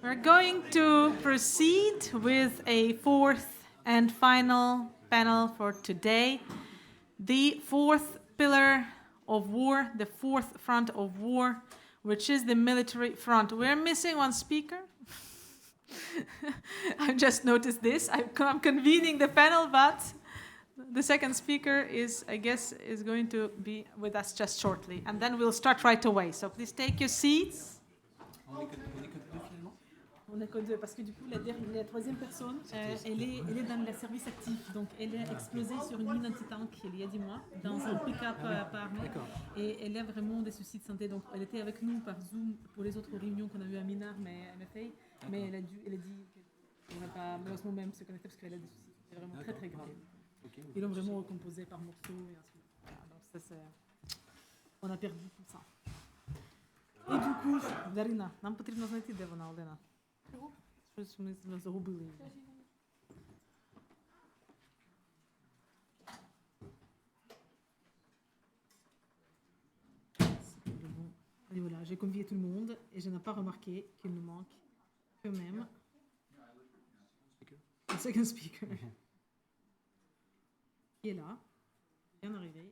We're going to proceed with a fourth and final panel for today. The fourth pillar of war, the fourth front of war, which is the military front. We're missing one speaker. I've just noticed this. I'm convening the panel, but the second speaker is going to be with us just shortly. And then we'll start right away. So please take your seats. On est que deux, parce que du coup, la troisième personne, elle est dans le service actif. Donc, elle est explosée sur une mine anti-tank il y a 10 mois, dans un pick-up par armée. Et elle a vraiment des soucis de santé. Donc, elle était avec nous par Zoom pour les autres réunions qu'on a eues à Minar, mais elle a dit qu'elle ne pourrait pas, malheureusement, même se connecter parce qu'elle a des soucis. C'est vraiment très, très grave. Ils l'ont vraiment recomposé par morceaux et ainsi de suite. Voilà, donc, ça, c'est... On a perdu tout ça. І du coup, Дарина, нам потрібно знайти, де вона, Олена. Щось ми загубили її. Et voilà, j'ai convié tout le monde et je n'ai pas remarqué qu'il nous manque quand même un second speaker qui est là, bien arrivé.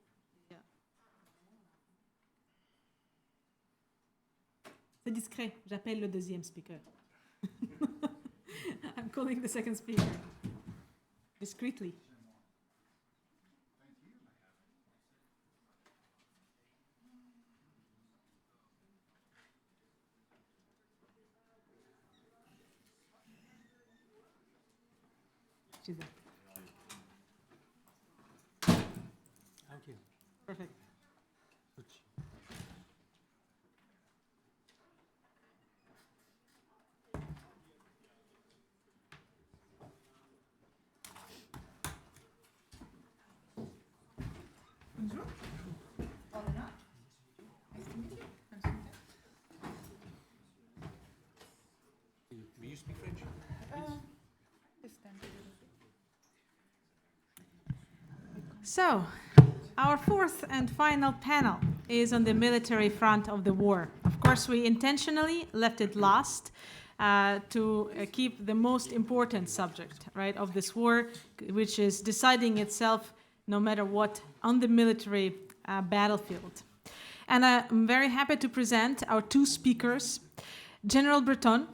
C'est discret, j'appelle le deuxième speaker. I'm calling the second speaker. Discreetly. She's there. Thank you. Perfect. Bonjour. Olena. Nice to meet you. Nice to meet you. Do you speak French? So, our fourth and final panel is on the military front of the war. Of course, we intentionally left it last to keep the most important subject, right, of this war, which is deciding itself, no matter what, on the military battlefield. And I'm very happy to present our two speakers, General Breton,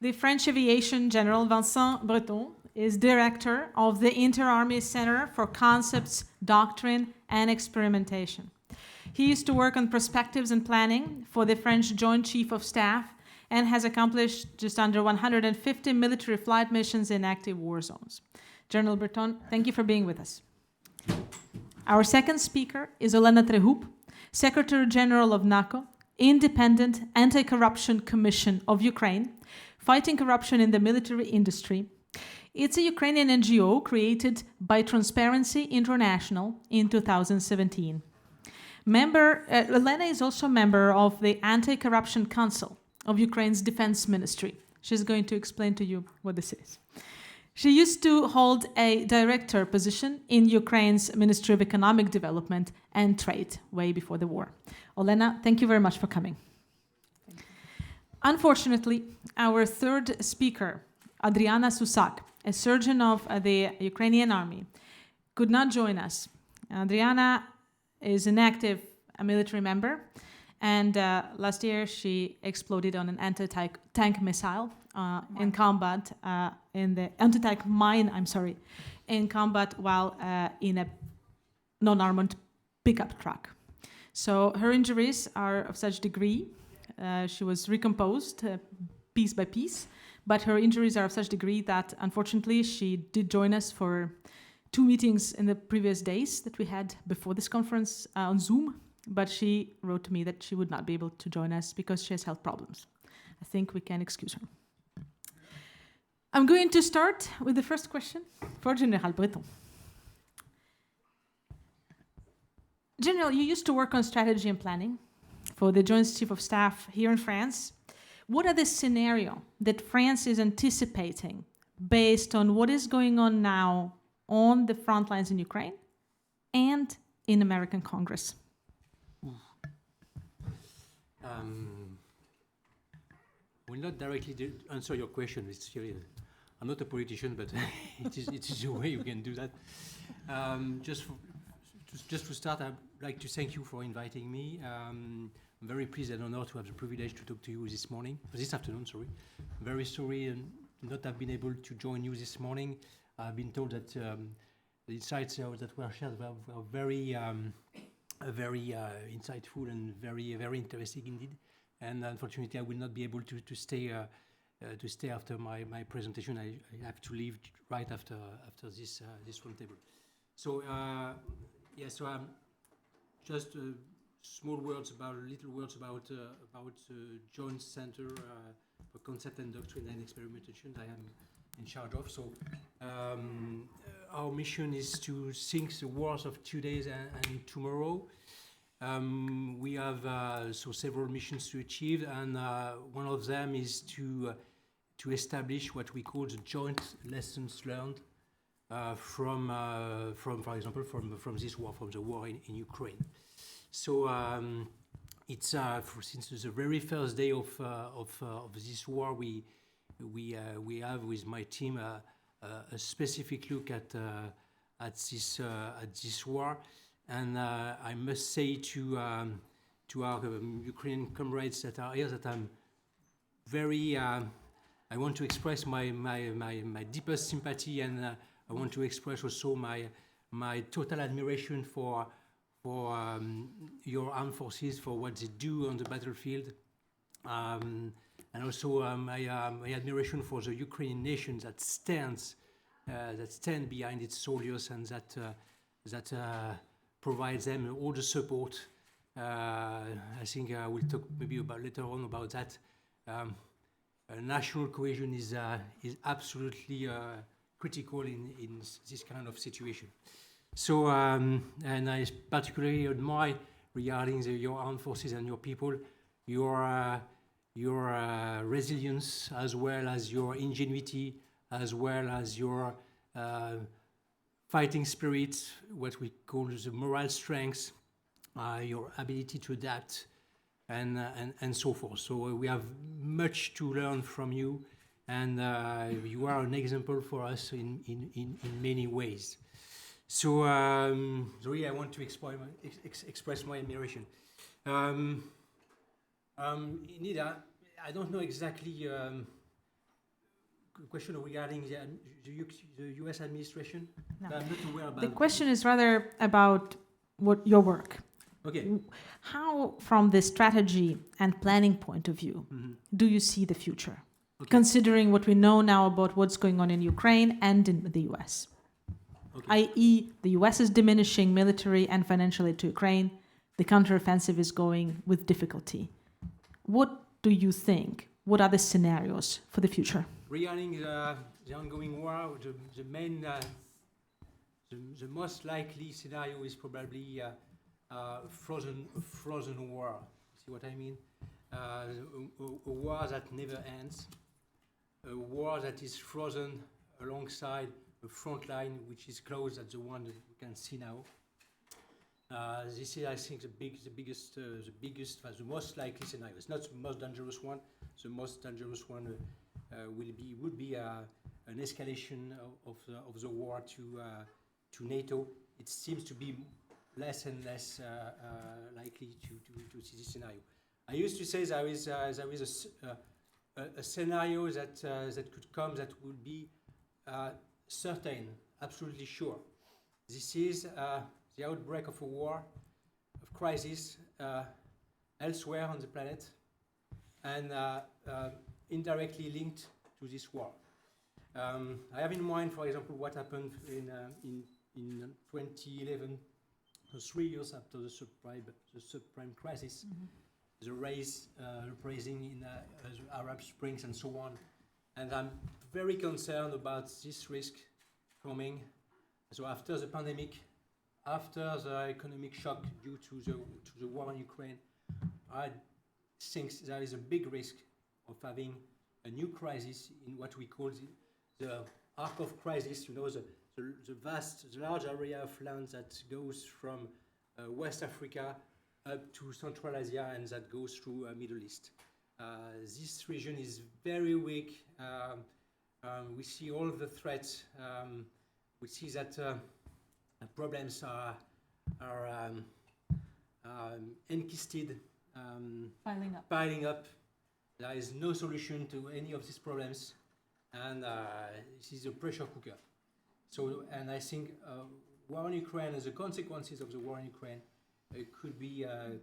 the French aviation General Vincent BRETON, is director of the Inter-Army Center for Concepts, Doctrine, and Experimentation. He used to work on perspectives and planning for the French Joint Chief of Staff and has accomplished just under 150 military flight missions in active war zones. General Breton, thank you for being with us. Our second speaker is Olena TREGUB, Secretary General of NAKO, Independent Anti-Corruption Commission of Ukraine, fighting corruption in the military industry. It's a Ukrainian NGO created by Transparency International in 2017. Olena is also a member of the Anti-Corruption Council of Ukraine's Defense Ministry. She's going to explain to you what this is. She used to hold a director position in Ukraine's Ministry of Economic Development and Trade way before the war. Olena, thank you very much for coming. Unfortunately, our third speaker, Adriana SUSAK, a surgeon of the Ukrainian army, could not join us. Adriana is an active military member, and last year she exploded on an anti-tank missile in combat, in the anti-tank mine, in combat while in a non-armored pickup truck. So her injuries are of such degree, she was recomposed piece by piece, but her injuries are of such degree that, unfortunately, she did join us for 2 meetings in the previous days that we had before this conference on Zoom, but she wrote to me that she would not be able to join us because she has health problems. I think we can excuse her. I'm going to start with the first question for Général Breton. General, you used to work on strategy and planning for the Joint Chief of Staff here in France. What are the scenarios that France is anticipating based on what is going on now on the front lines in Ukraine and in American Congress? will not directly answer your question. It's really, I'm not a politician, but it is a way you can do that. Just to start, I'd like to thank you for inviting me. I'm very pleased and honored to have the privilege to talk to you this afternoon. Sorry, very sorry and not have been able to join you this morning. I've been told that the insights that were shared were very insightful and very interesting indeed. And unfortunately, I will not be able to stay after my presentation. I have to leave right after this roundtable. So so just little words about Joint Center for Concept and Doctrine and Experimentation I am in charge of. So our mission is to think the wars of today and tomorrow. We have several missions to achieve, and one of them is to establish what we call the joint lessons learned from for example, from this war, from the war in Ukraine. So it's since the very first day of this war, we have with my team a specific look at this war, and I must say to our Ukrainian comrades that are here that I'm very I want to express my deepest sympathy, and I want to express also my total admiration for your armed forces, for what they do on the battlefield, and also my admiration for the Ukrainian nation that stands behind its soldiers and that provides them all the support. I think I will talk maybe later on about that. National cohesion is absolutely critical in this kind of situation. So, and I particularly admire, regarding your armed forces and your people, your resilience, as well as your ingenuity, as well as your fighting spirit, what we call the moral strength, your ability to adapt, and so forth. So we have much to learn from you, and you are an example for us in many ways. So really, I want to express my admiration. Indeed, I don't know exactly question regarding the U.S. administration. No. I'm not aware about. The question is rather about your work. Okay. How, from the strategy and planning point of view, do you see the future? Okay. Considering what we know now about what's going on in Ukraine and in the U.S., okay. i.e., the U.S. is diminishing military and financial aid to Ukraine, the counteroffensive is going with difficulty. What do you think? What are the scenarios for the future? Regarding the ongoing war, the main, the most likely scenario is probably frozen war. See what I mean? A war that never ends, a war that is frozen alongside a front line which is close at the one that we can see now. This is, I think, the biggest, the most likely scenario. It's not the most dangerous one. The most dangerous one would be an escalation of the war to NATO. It seems to be less and less likely to see this scenario. I used to say there is a scenario that could come that would be certain, absolutely sure. This is the outbreak of a war, of crisis elsewhere on the planet, and indirectly linked to this war. I have in mind, for example, what happened in 2011, 3 years after the subprime crisis, the rising in the Arab Springs and so on. And I'm very concerned about this risk coming. So after the pandemic, after the economic shock due to the war in Ukraine, I think there is a big risk of having a new crisis in what we call the arc of crisis. You know, the large area of land that goes from West Africa up to Central Asia and that goes through Middle East. This region is very weak. We see all the threats. We see that problems are enquisted, piling up. There is no solution to any of these problems, and this is a pressure cooker. So, and I think war in Ukraine, as the consequences of the war in Ukraine, could be a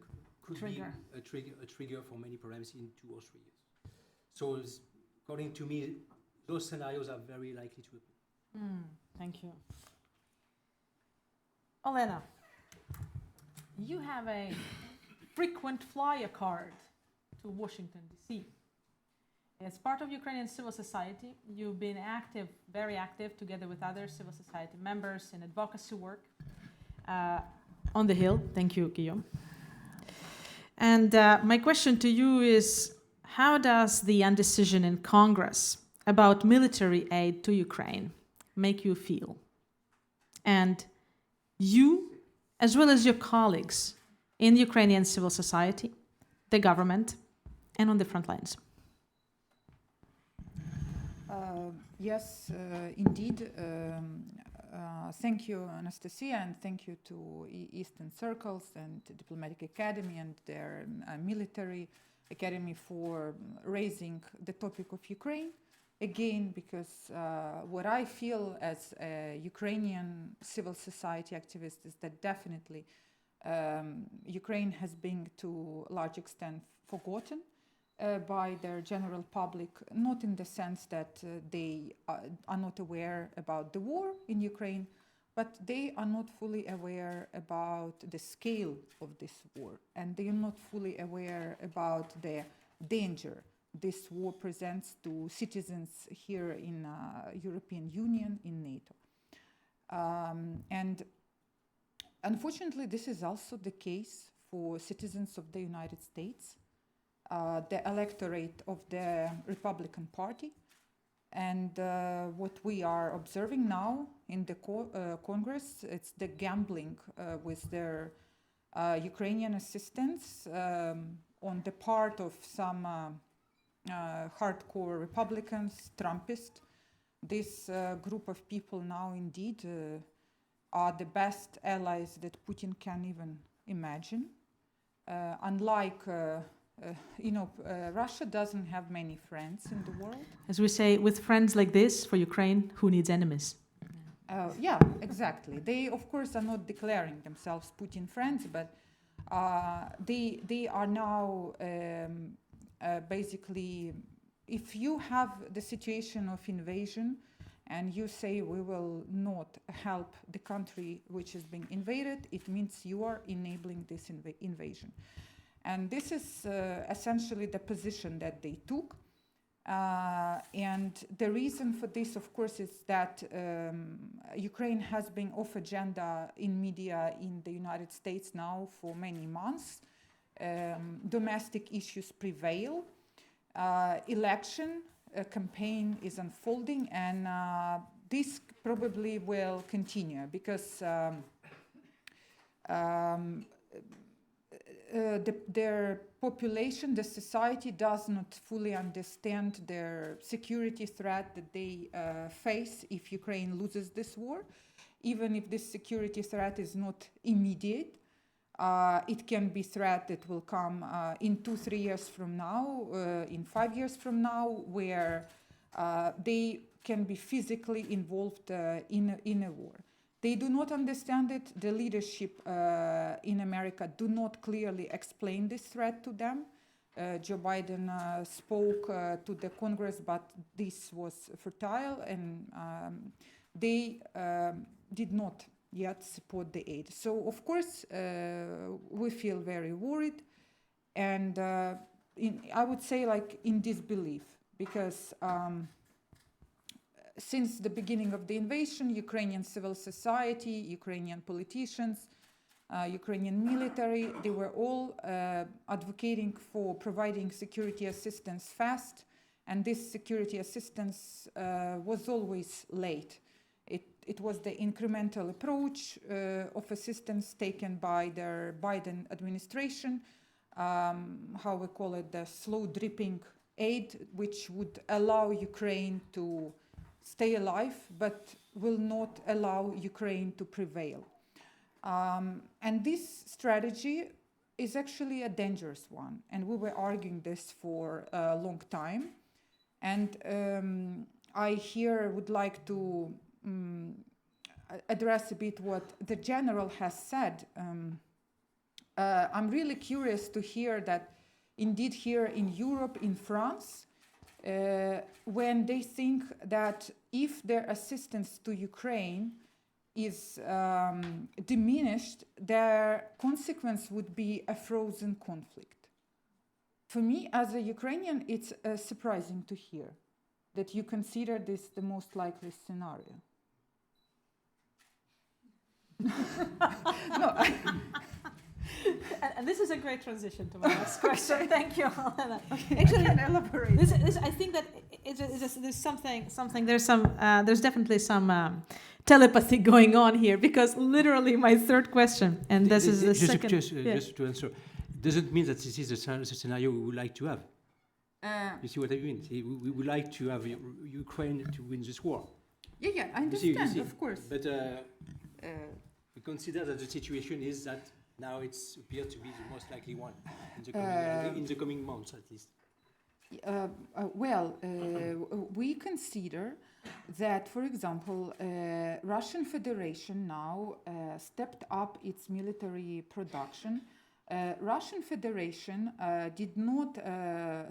trigger for many problems in 2 or 3 years. So, according to me, those scenarios are very likely to happen. Thank you. Olena, you have a frequent flyer card to Washington, D.C. As part of Ukrainian civil society, you've been active, very active, together with other civil society members in advocacy work on the Hill. Thank you, Guillaume. And my question to you is, how does the indecision in Congress about military aid to Ukraine make you feel? And you, as well as your colleagues in Ukrainian civil society, the government, and on the front lines. Yes, indeed. Thank you, Anastasiya, and thank you to Eastern Circles and Diplomatic Academy and their military academy for raising the topic of Ukraine. Again, because what I feel as a Ukrainian civil society activist is that definitely Ukraine has been to a large extent forgotten by their general public, not in the sense that they are not aware about the war in Ukraine, but they are not fully aware about the scale of this war, and they are not fully aware about the danger this war presents to citizens here in European Union, in NATO. And unfortunately, this is also the case for citizens of the United States, the electorate of the Republican Party. And what we are observing now in the Congress, it's the gambling with their Ukrainian assistance on the part of some hardcore Republicans, Trumpists. This group of people now indeed are the best allies that Putin can even imagine. Unlike Russia doesn't have many friends in the world. As we say, with friends like this, for Ukraine, who needs enemies? Yeah, exactly. They, of course, are not declaring themselves Putin friends, but they are now basically, if you have the situation of invasion and you say we will not help the country which is being invaded, it means you are enabling this invasion. And this is essentially the position that they took. And the reason for this, of course, is that Ukraine has been off agenda in media in the United States now for many months. Domestic issues prevail. Election campaign is unfolding, and this probably will continue because their population, the society, does not fully understand their security threat that they face if Ukraine loses this war. Even if this security threat is not immediate, it can be threat that will come in 2-3 years from now, in 5 years from now, where they can be physically involved in a war. They do not understand it. The leadership in America do not clearly explain this threat to them. Joe Biden spoke to the Congress, but this was futile, and they did not yet support the aid. So, of course, we feel very worried, and I would say like in disbelief, because since the beginning of the invasion, Ukrainian civil society, Ukrainian politicians, Ukrainian military, they were all advocating for providing security assistance fast, and this security assistance was always late. It was the incremental approach of assistance taken by the Biden administration, how we call it, the slow dripping aid, which would allow Ukraine to stay alive, but will not allow Ukraine to prevail. And this strategy is actually a dangerous one, and we were arguing this for a long time. And I here would like to address a bit what the general has said. I'm really curious to hear that indeed here in Europe, in France, when they think that if their assistance to Ukraine is diminished, their consequence would be a frozen conflict. For me, as a Ukrainian, it's surprising to hear that you consider this the most likely scenario. No. And this is a great transition to my next question. Thank you, Olena. Okay, Actually, I can elaborate. this, I think that there's definitely some telepathy going on here, because literally my third question, and this is the second. Just to answer, it doesn't mean that this is the scenario we would like to have. You see what I mean? We would like to have Ukraine to win this war. Yeah, I You understand, see, of course. But we consider that the situation is that now it appears to be the most likely one in the coming months, at least. We consider that, for example, Russian Federation now stepped up its military production. Russian Federation did not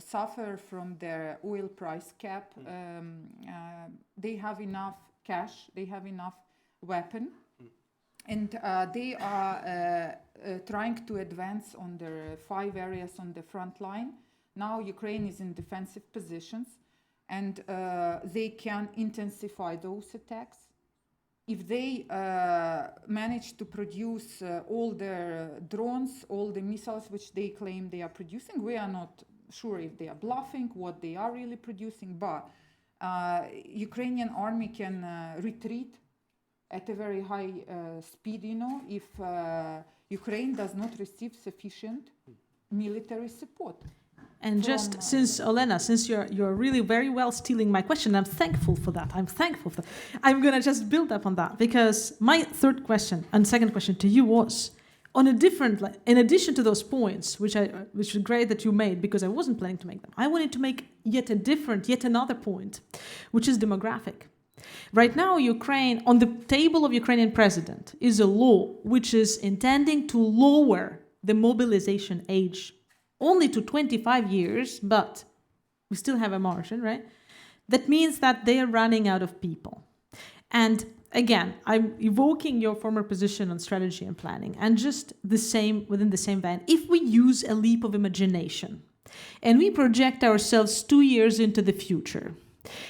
suffer from their oil price cap. They have enough cash, they have enough weapon, and they are trying to advance on their 5 areas on the front line. Now Ukraine is in defensive positions, and they can intensify those attacks. If they manage to produce all their drones, all the missiles which they claim they are producing, we are not sure if they are bluffing, what they are really producing, but Ukrainian army can retreat at a very high speed, if Ukraine does not receive sufficient military support. And just since, Olena, since you're really very well stealing my question, I'm thankful for that. I'm going to just build up on that, because my third question and second question to you was on a different, in addition to those points, which is great that you made, because I wasn't planning to make them. I wanted to make yet another point, which is demographic. Right now, Ukraine, on the table of Ukrainian president, is a law which is intending to lower the mobilization age only to 25 years, but we still have a margin, right? That means that they are running out of people. And again, I'm evoking your former position on strategy and planning, and just within the same vein, if we use a leap of imagination and we project ourselves 2 years into the future,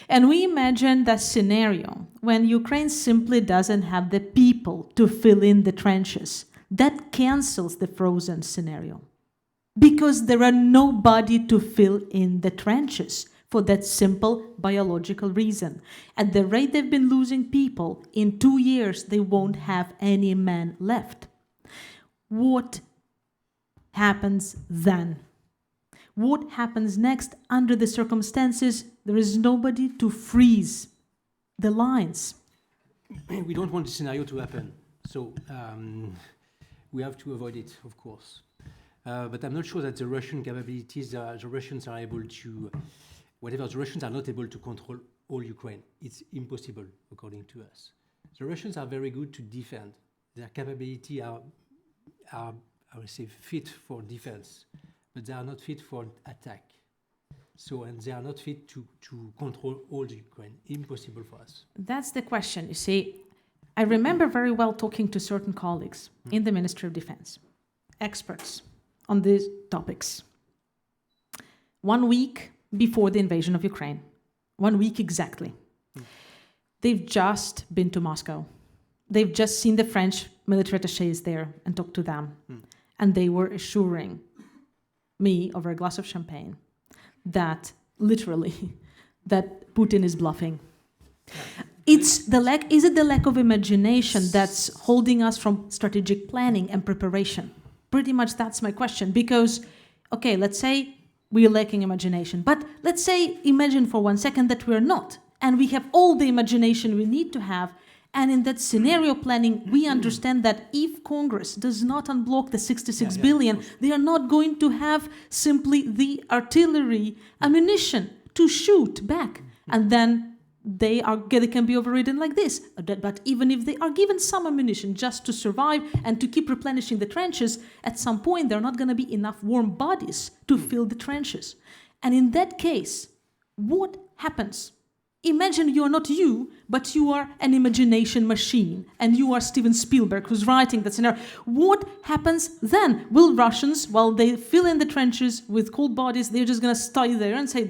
and we imagine that scenario when Ukraine simply doesn't have the people to fill in the trenches, that cancels the frozen scenario. Because there are nobody to fill in the trenches for that simple biological reason. At the rate they've been losing people, in 2 years they won't have any men left. What happens then? What happens next under the circumstances? There is nobody to freeze the lines. We don't want this scenario to happen, so we have to avoid it, of course. But I'm not sure that the Russian capabilities, the Russians are able to, the Russians are not able to control all Ukraine. It's impossible, according to us. The Russians are very good to defend. Their capability are I would say, fit for defense, but they are not fit for attack. So, and they are not fit to control all the Ukraine. Impossible for us. That's the question. You see, I remember very well talking to certain colleagues in the Ministry of Defense, experts on these topics. 1 week before the invasion of Ukraine, 1 week exactly, they've just been to Moscow. They've just seen the French military attachés there and talked to them. And they were assuring me over a glass of champagne that literally that Putin is bluffing. Is it the lack of imagination that's holding us from strategic planning and preparation? Pretty much that's my question, because Okay, let's say we're lacking imagination, but let's say, imagine for 1 second that we're not, and we have all the imagination we need to have, and in that scenario planning, we understand that if Congress does not unblock the 66 billion, they are not going to have simply the artillery ammunition to shoot back, and then they can be overridden like this. But even if they are given some ammunition just to survive and to keep replenishing the trenches, at some point there are not going to be enough warm bodies to fill the trenches. And in that case, what happens? Imagine you are not you, but you are an imagination machine, and you are Steven Spielberg who's writing that scenario. What happens then? Will Russians, while they fill in the trenches with cold bodies, they're just going to stay there and say,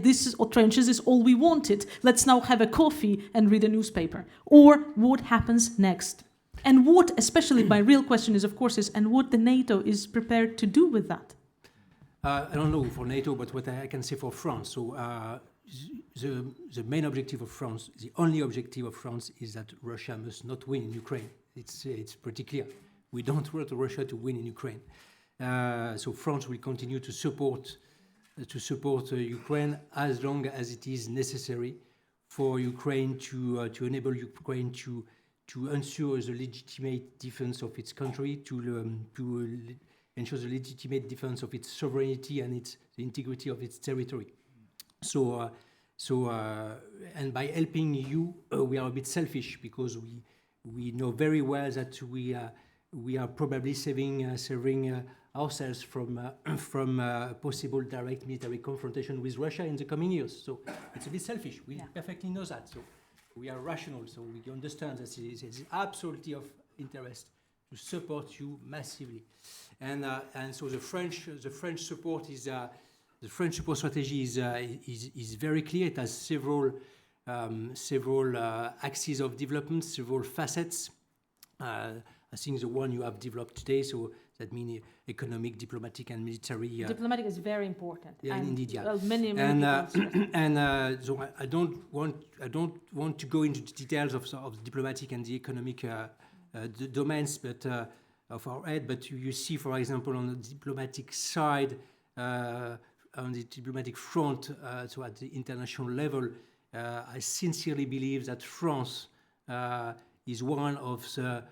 trenches is all we wanted. Let's now have a coffee and read a newspaper. Or what happens next? And what, especially my real question is, of course, and what the NATO is prepared to do with that? I don't know for NATO, but what I can say for France. So the main objective of France, the only objective of France, is that Russia must not win in Ukraine. It's pretty clear. We don't want Russia to win in Ukraine. So France will continue to support Ukraine as long as it is necessary for Ukraine to enable Ukraine to ensure the legitimate defense of its country, to ensure the legitimate defense of its sovereignty and the integrity of its territory. So and by helping you, we are a bit selfish because we know very well that we are probably saving ourselves from possible direct military confrontation with Russia in the coming years. So it's a bit selfish. We perfectly know that. So we are rational. So we understand that it is absolutely of interest to support you massively. And so the French support is. The French support strategy is very clear. It has several axes of development, several facets. I think the one you have developed today, so that means economic, diplomatic, and military. Diplomatic is very important. Yeah, and indeed, yeah. Many So I don't want to go into the details of the diplomatic and the economic domains, but of our aid. But you see, for example, on the diplomatic side. On the diplomatic front, so at the international level, I sincerely believe that France is one of the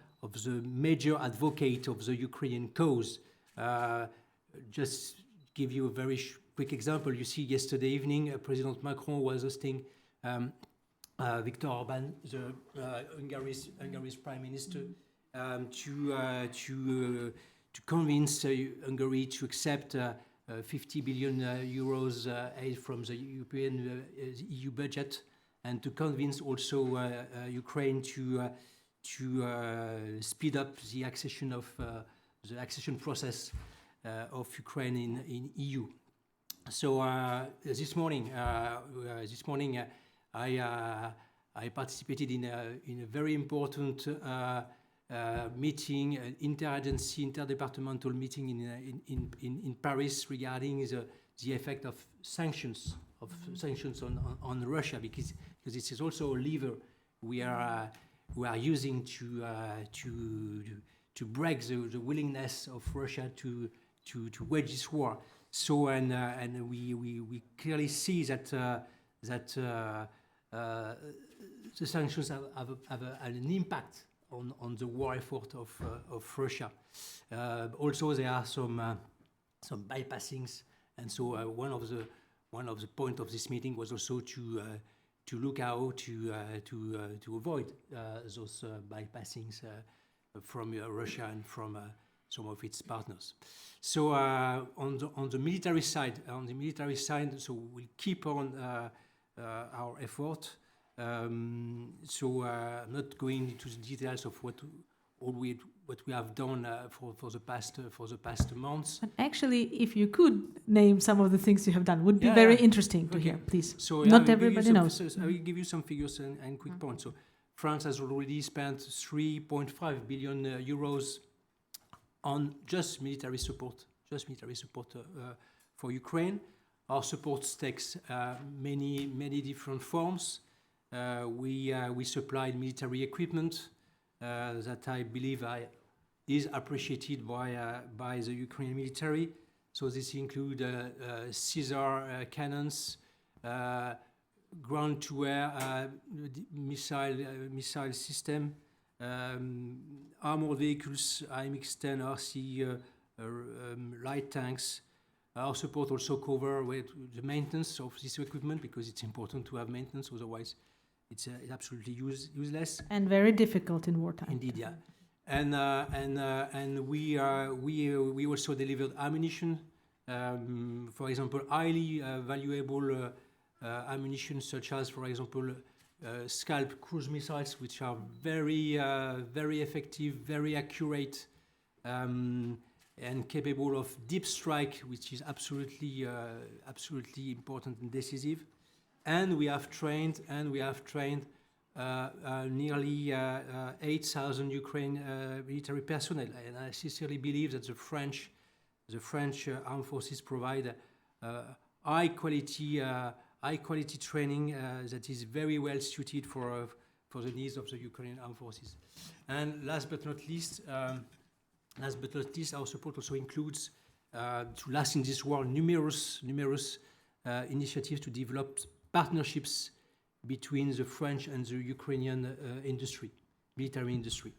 major advocates of the Ukrainian cause. Just give you a very quick example. You see, yesterday evening, President Macron was hosting Viktor Orban, the Hungary's Prime Minister, to convince Hungary to accept 50 billion euros aid from the European EU budget, and to convince also Ukraine to speed up the accession process of Ukraine in EU. So this morning I participated in a very important meeting, an interdepartmental meeting in Paris regarding the effect of sanctions on Russia, because this is also a lever we are using to break the willingness of Russia to wage this war. So and we clearly see that the sanctions have an impact on the war effort of Russia. Also, there are some bypassings, and so one of the point of this meeting was also to look how to avoid those bypassings from Russia and from some of its partners. So on the military side, so we'll keep on our effort. So I'm not going into the details of what we have done for the past months. And actually, if you could name some of the things you have done, would be very interesting to hear, please. So not everybody knows. I will give you some figures and quick points. So France has already spent 3.5 billion euros on just military support for Ukraine. Our support takes many different forms. We supplied military equipment that I believe is appreciated by the Ukrainian military. So this include Caesar cannons, ground-to-air missile system, armored vehicles, AMX-10, RC light tanks. Our support also cover the maintenance of this equipment, because it's important to have maintenance, otherwise it's absolutely useless. And very difficult in wartime. Indeed, yeah. And we also delivered ammunition, for example, highly valuable ammunition, such as, for example, Scalp cruise missiles, which are very effective, very accurate, and capable of deep strike, which is absolutely important and decisive. And we have trained nearly 8,000 Ukrainian military personnel. And I sincerely believe that the French armed forces provide high quality training that is very well suited for the needs of the Ukrainian armed forces. And last but not least, our support also includes, to last in this war, numerous initiatives to develop partnerships between the French and the Ukrainian military industry.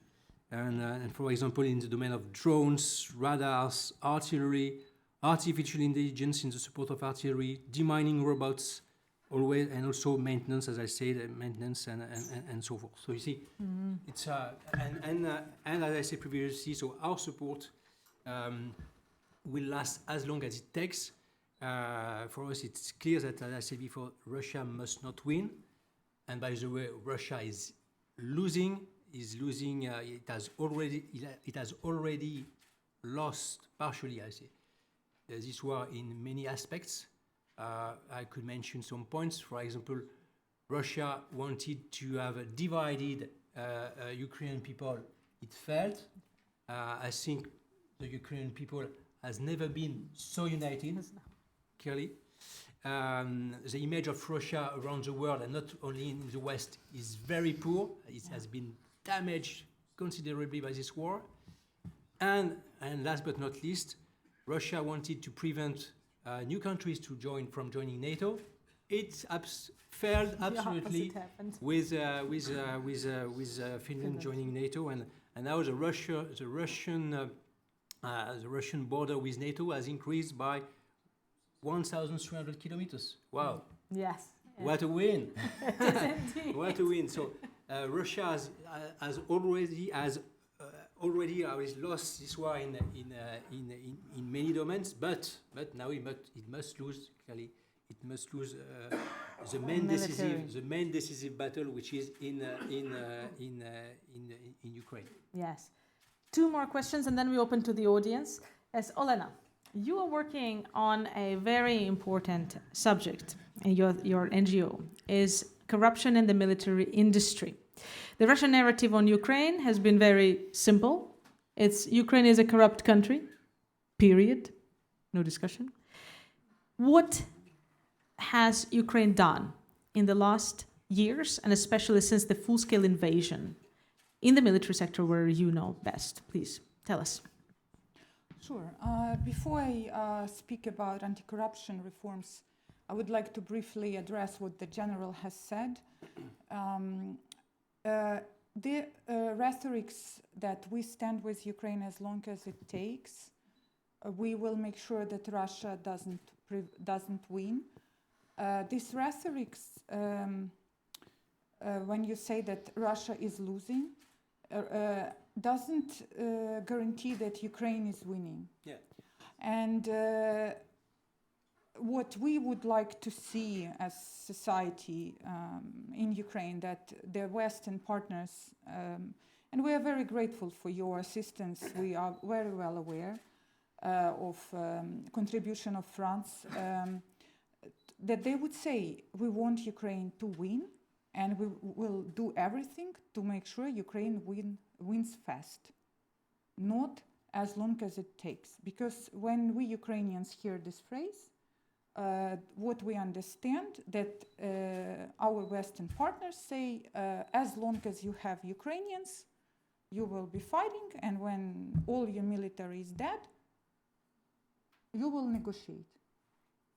And for example, in the domain of drones, radars, artillery, artificial intelligence in the support of artillery, demining robots, always, and also maintenance, as I said, maintenance and so forth. So you see, it's and as I said previously, so our support will last as long as it takes. For us, it's clear that, as I said before, Russia must not win. And by the way, Russia is losing. It has already lost partially, I say, this war in many aspects. I could mention some points. For example, Russia wanted to have divided Ukrainian people. It failed. I think the Ukrainian people has never been so united, clearly. The image of Russia around the world, and not only in the West, is very poor. It has been damaged considerably by this war. And last but not least, Russia wanted to prevent new countries from joining NATO. It failed absolutely with Finland joining NATO, and now the Russian border with NATO has increased by 1,300 kilometers. Wow! Yes. What a win! What a win! So Russia has already lost this war in many domains, but now it must lose clearly. It must lose the main decisive battle, which is in Ukraine. Yes. Two more questions, and then we open to the audience. As Olena, you are working on a very important subject, and your NGO is corruption in the military industry. The Russian narrative on Ukraine has been very simple. Ukraine is a corrupt country, period. No discussion. What has Ukraine done in the last years, and especially since the full-scale invasion, in the military sector where you know best? Please tell us. Sure. Before I speak about anti-corruption reforms, I would like to briefly address what the General has said. The rhetorics that we stand with Ukraine as long as it takes, we will make sure that Russia doesn't win. These rhetorics, when you say that Russia is losing, doesn't guarantee that Ukraine is winning. Yeah. And what we would like to see as society in Ukraine, that the Western partners, and we are very grateful for your assistance, we are very well aware of contribution of France, that they would say, we want Ukraine to win, and we will do everything to make sure Ukraine wins fast, not as long as it takes. Because when we Ukrainians hear this phrase, what we understand that our Western partners say, as long as you have Ukrainians, you will be fighting, and when all your military is dead, you will negotiate.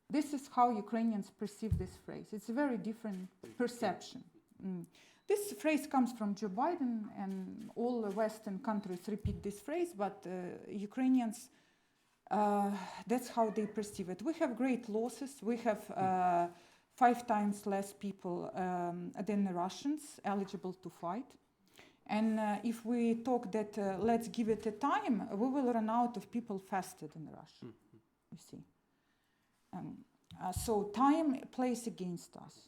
This is how Ukrainians perceive this phrase. It's a very different perception. This phrase comes from Joe Biden, and all the Western countries repeat this phrase, but Ukrainians, that's how they perceive it. We have great losses. We have 5 times less people than the Russians eligible to fight. And if we talk that let's give it a time, we will run out of people faster than Russia, you see. So time plays against us.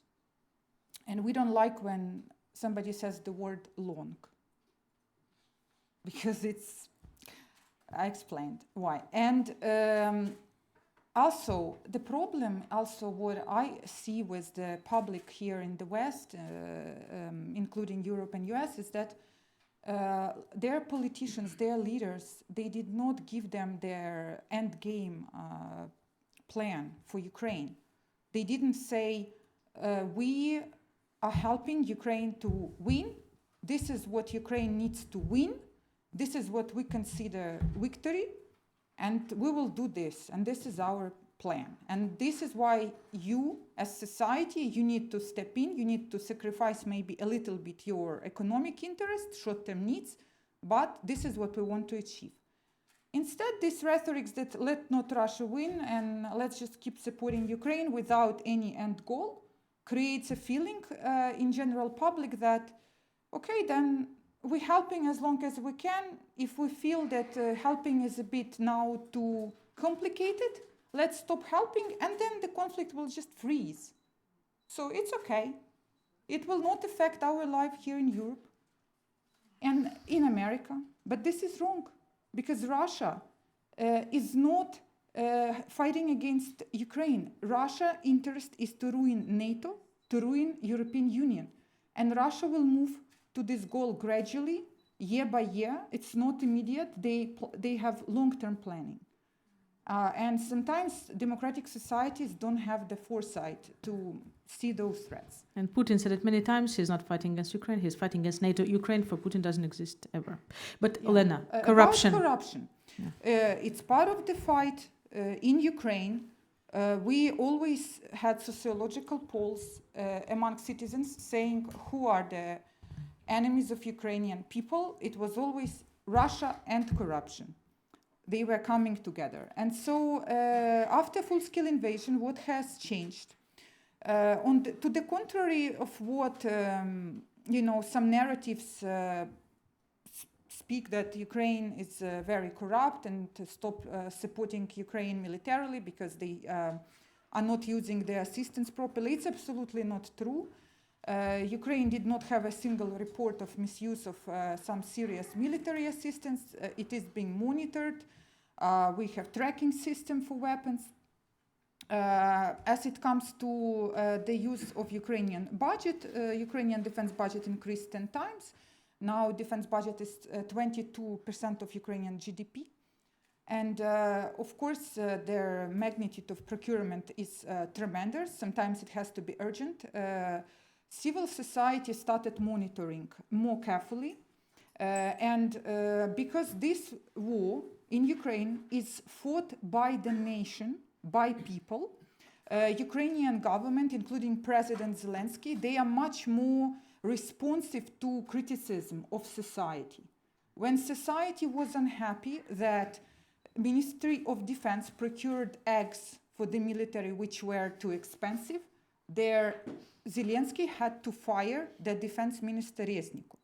And we don't like when somebody says the word long, because it's, I explained why. And also, the problem, also what I see with the public here in the West, including Europe and US, is that their politicians, their leaders, they did not give them their end game plan for Ukraine. They didn't say, we are helping Ukraine to win. This is what Ukraine needs to win. This is what we consider victory. And we will do this. And this is our plan. And this is why you, as society, you need to step in. You need to sacrifice maybe a little bit your economic interest, short-term needs. But this is what we want to achieve. Instead, this rhetoric that let not Russia win and let's just keep supporting Ukraine without any end goal creates a feeling in general public that, okay, then we're helping as long as we can. If we feel that helping is a bit now too complicated, let's stop helping, and then the conflict will just freeze. So it's okay. It will not affect our life here in Europe and in America. But this is wrong, because Russia is not fighting against Ukraine. Russia's interest is to ruin NATO, to ruin European Union. And Russia will move to this goal gradually, year by year. It's not immediate. They have long-term planning. And sometimes democratic societies don't have the foresight to see those threats. And Putin said it many times, he's not fighting against Ukraine, he's fighting against NATO. Ukraine for Putin doesn't exist ever. But yeah. Olena, corruption. About corruption. Yeah. It's part of the fight in Ukraine. We always had sociological polls among citizens saying who are the enemies of Ukrainian people. It was always Russia and corruption. They were coming together. And so after full-scale invasion, what has changed? To the contrary of what, some narratives speak that Ukraine is very corrupt and to stop supporting Ukraine militarily because they are not using the assistance properly. It's absolutely not true. Ukraine did not have a single report of misuse of some serious military assistance. It is being monitored. We have tracking system for weapons. As it comes to the use of Ukrainian budget, Ukrainian defense budget increased 10 times. Now defense budget is 22% of Ukrainian GDP. And of course, their magnitude of procurement is tremendous. Sometimes it has to be urgent. Civil society started monitoring more carefully. Because this war in Ukraine is fought by the nation, by people, Ukrainian government, including President Zelensky, they are much more responsive to criticism of society. When society was unhappy that Ministry of Defense procured eggs for the military which were too expensive, Zelensky had to fire the defense minister Reznikov.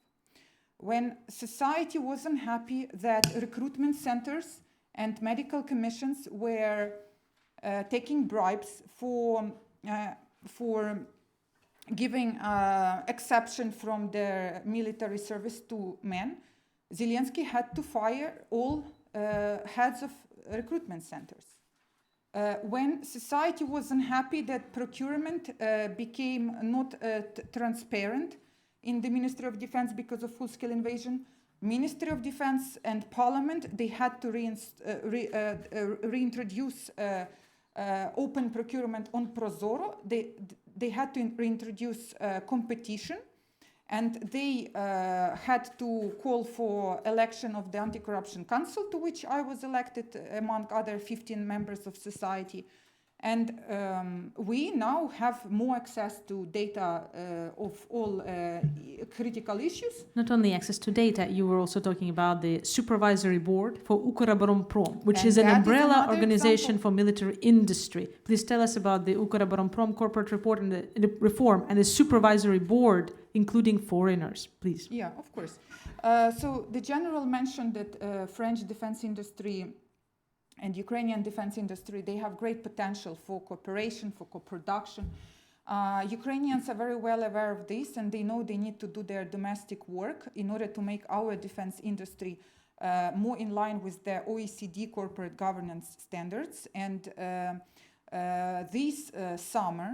When society was unhappy that recruitment centers and medical commissions were taking bribes for giving exception from their military service to men, Zelensky had to fire all heads of recruitment centers. When society was unhappy that procurement became not transparent in the Ministry of Defense because of full-scale invasion, Ministry of Defense and Parliament, they had to reintroduce open procurement on Prozoro. They had to reintroduce competition. And they had to call for election of the Anti-Corruption Council, to which I was elected among other 15 members of society. And we now have more access to data of all critical issues. Not only access to data, you were also talking about the supervisory board for Ukroboronprom, which is an umbrella organization for military industry. Please tell us about the Ukroboronprom corporate report and the reform and the supervisory board, including foreigners, please. Yeah, of course. So the general mentioned that French defense industry and Ukrainian defense industry, they have great potential for cooperation, for co-production. Ukrainians are very well aware of this, and they know they need to do their domestic work in order to make our defense industry more in line with the OECD corporate governance standards. And this summer,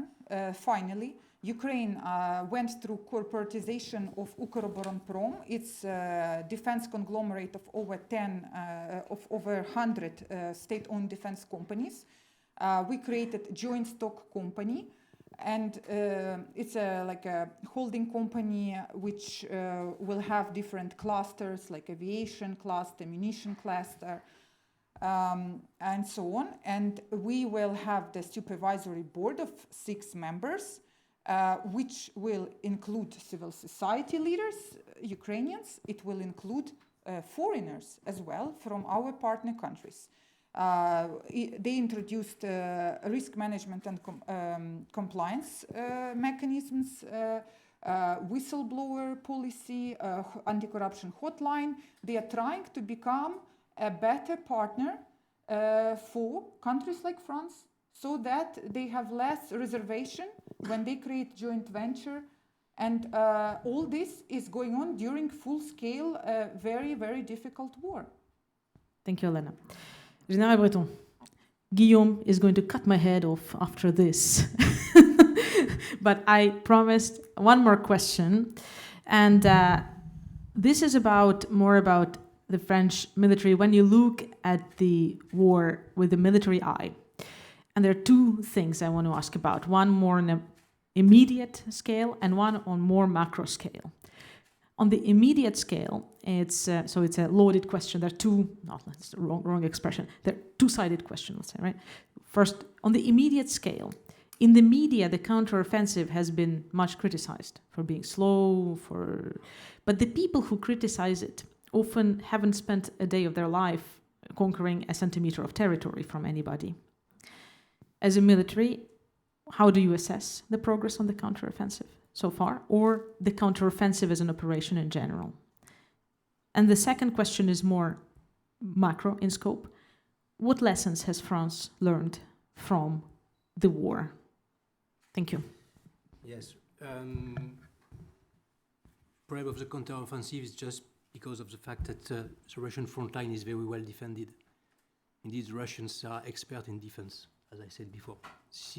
finally, Ukraine went through corporatization of Ukroboronprom. It's a defense conglomerate of over 100 state-owned defense companies. We created joint stock company, and it's like a holding company which will have different clusters, like aviation cluster, ammunition cluster, and so on. And we will have the supervisory board of 6 members, which will include civil society leaders, Ukrainians. It will include foreigners as well from our partner countries. They introduced risk management and compliance mechanisms, whistleblower policy, anti-corruption hotline. They are trying to become a better partner for countries like France, so that they have less reservation when they create joint venture. And all this is going on during full-scale, very, very difficult war. Thank you, Olena. Général Breton, Guillaume is going to cut my head off after this. But I promised one more question. And this is more about the French military. When you look at the war with the military eye, and there are 2 things I want to ask about. One more on an immediate scale and one on more macro scale. On the immediate scale, it's a loaded question. There are 2, no, that's the wrong expression. They're 2-sided questions, let's say, right? First, on the immediate scale, in the media, the counteroffensive has been much criticized for being slow, but the people who criticize it often haven't spent a day of their life conquering a centimeter of territory from anybody. As a military, how do you assess the progress on the counteroffensive so far, or the counteroffensive as an operation in general? And the second question is more macro in scope. What lessons has France learned from the war? Thank you. Yes. Problem of the counteroffensive is just because of the fact that the Russian front line is very well defended. Indeed, the Russians are expert in defense. As I said before, this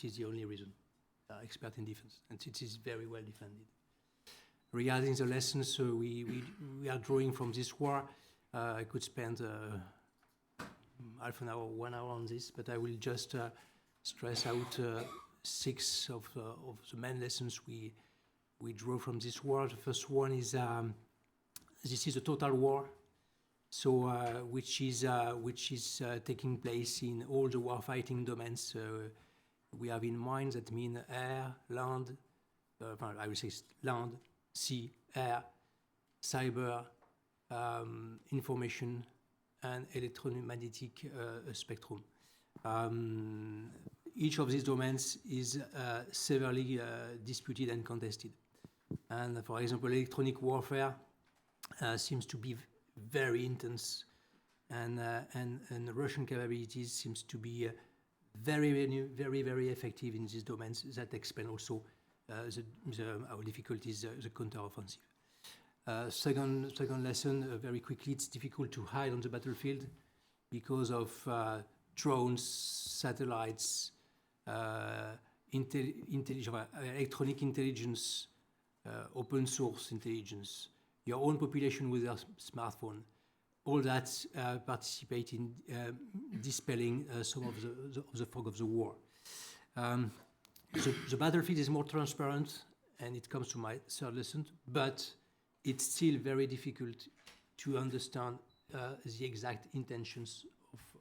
is the only reason. Expert in defense, and it is very well defended. Regarding the lessons we are drawing from this war, I could spend half an hour, 1 hour on this, but I will just stress out 6 of the main lessons we draw from this war. The first one is this is a total war. So, which is taking place in all the warfighting domains we have in mind. That means air, land, I would say land, sea, air, cyber, information, and electromagnetic spectrum. Each of these domains is severely disputed and contested. And for example, electronic warfare seems to be very intense, and Russian capabilities seems to be very effective in these domains. That explains also our difficulties, the counteroffensive. Second lesson, very quickly, it's difficult to hide on the battlefield because of drones, satellites, electronic intelligence, open source intelligence, your own population with their smartphone. All that participate in dispelling some of the fog of the war. The battlefield is more transparent and it comes to my third lesson, but it's still very difficult to understand the exact intentions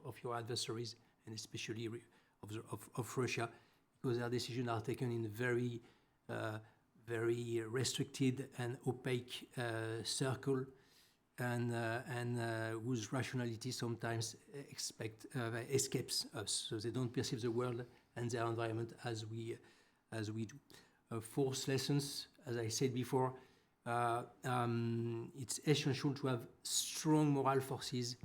of your adversaries, and especially of Russia, because their decisions are taken in a very, very restricted and opaque circle, and whose rationality sometimes escapes us, so they don't perceive the world and their environment as we do. Fourth lessons, as I said before, it's essential to have strong moral forces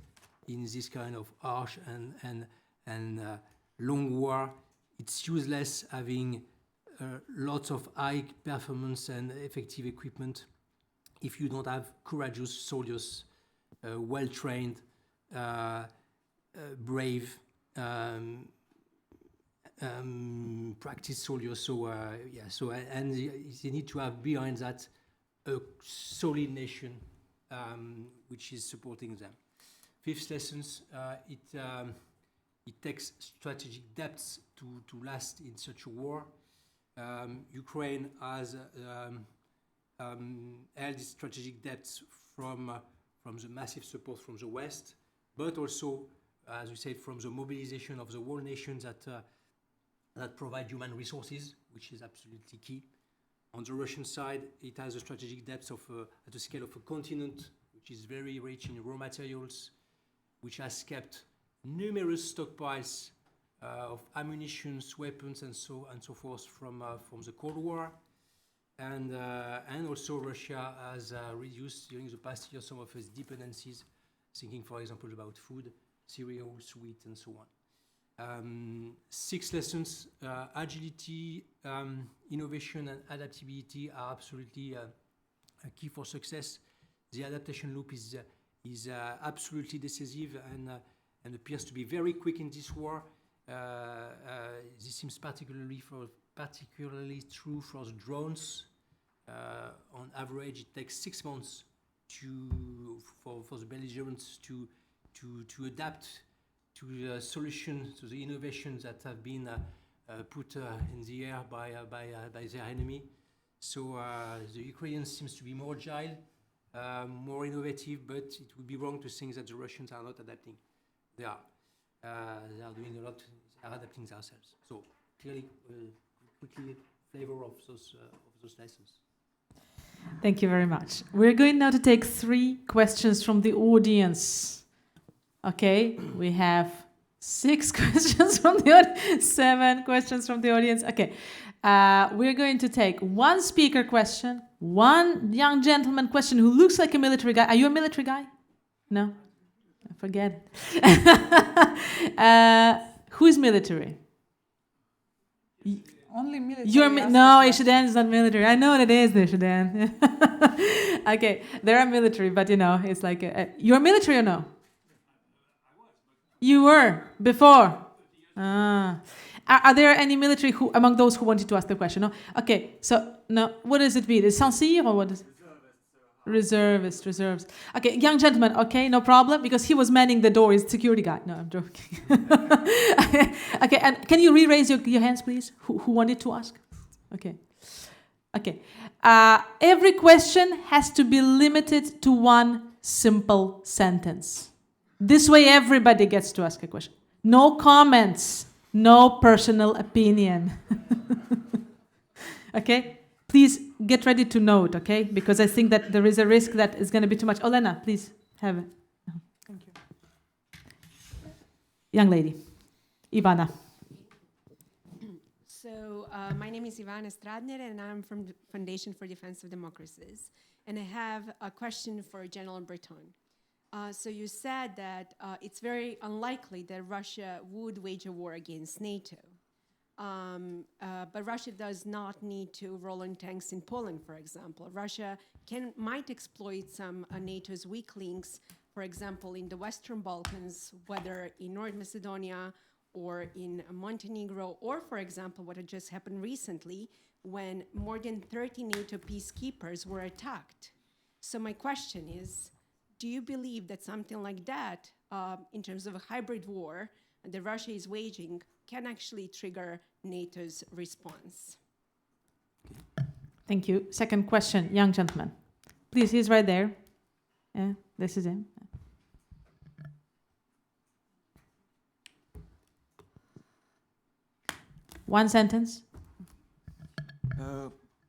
in this kind of harsh and long war. It's useless having lots of high performance and effective equipment if you don't have courageous soldiers, well-trained, brave, practiced soldiers. And they need to have behind that a solid nation which is supporting them. Fifth lessons, it takes strategic depth to last in such a war. Ukraine has held its strategic depth from the massive support from the West, but also, as we said, from the mobilization of the whole nations that provide human resources, which is absolutely key. On the Russian side, it has a strategic depth at the scale of a continent, which is very rich in raw materials, which has kept numerous stockpiles of ammunition, weapons, and so forth from the Cold War, and also Russia has reduced during the past year some of its dependencies, thinking, for example, about food, cereals, wheat, and so on. Six lessons: agility, innovation, and adaptability are absolutely a key for success. The adaptation loop is absolutely decisive and appears to be very quick in this war. This seems particularly true for the drones. On average, it takes 6 months for the belligerents to adapt to the solution, to the innovations that have been put in the air by their enemy. So the Ukrainians seems to be more agile, more innovative, but it would be wrong to think that the Russians are not adapting. They are doing a lot. They are adapting themselves. So clearly, quickly flavor of those lessons. Thank you very much. We're going now to take 3 questions from the audience. Okay, we have 6 questions from the audience, 7 questions from the audience. Okay, we're going to take 1 speaker question, 1 young gentleman question who looks like a military guy. Are you a military guy? No? Forget it. Who is military? Only military. No, ACADEM is not military. I know what it is, the ACADEM. Okay, there are military, but it's like you're military or no? You were before. Are there any military among those who wanted to ask the question? No. Okay. So no. What does it mean? Is Saint-Cyr or what is? Reservist. Okay, young gentleman. Okay, no problem, because he was manning the door. He's the security guy. No, I'm joking. Okay, and can you re-raise your hands, please? Who wanted to ask? Okay. Every question has to be limited to 1 simple sentence. This way, everybody gets to ask a question. No comments, no personal opinion. Okay? Please get ready to note, okay? Because I think that there is a risk that it's going to be too much. Olena, please have it. Thank you. Young lady, Ivana. So my name is Ivana Stradner, and I'm from the Foundation for Defense of Democracies. And I have a question for General Breton. So you said that it's very unlikely that Russia would wage a war against NATO. But Russia does not need to roll in tanks in Poland, for example. Russia might exploit some NATO's weak links, for example, in the Western Balkans, whether in North Macedonia or in Montenegro, or, for example, what had just happened recently when more than 30 NATO peacekeepers were attacked. So my question is, do you believe that something like that, in terms of a hybrid war that Russia is waging, can actually trigger NATO's response? Thank you. Second question, young gentleman. Please, he's right there. Yeah, this is him. One sentence.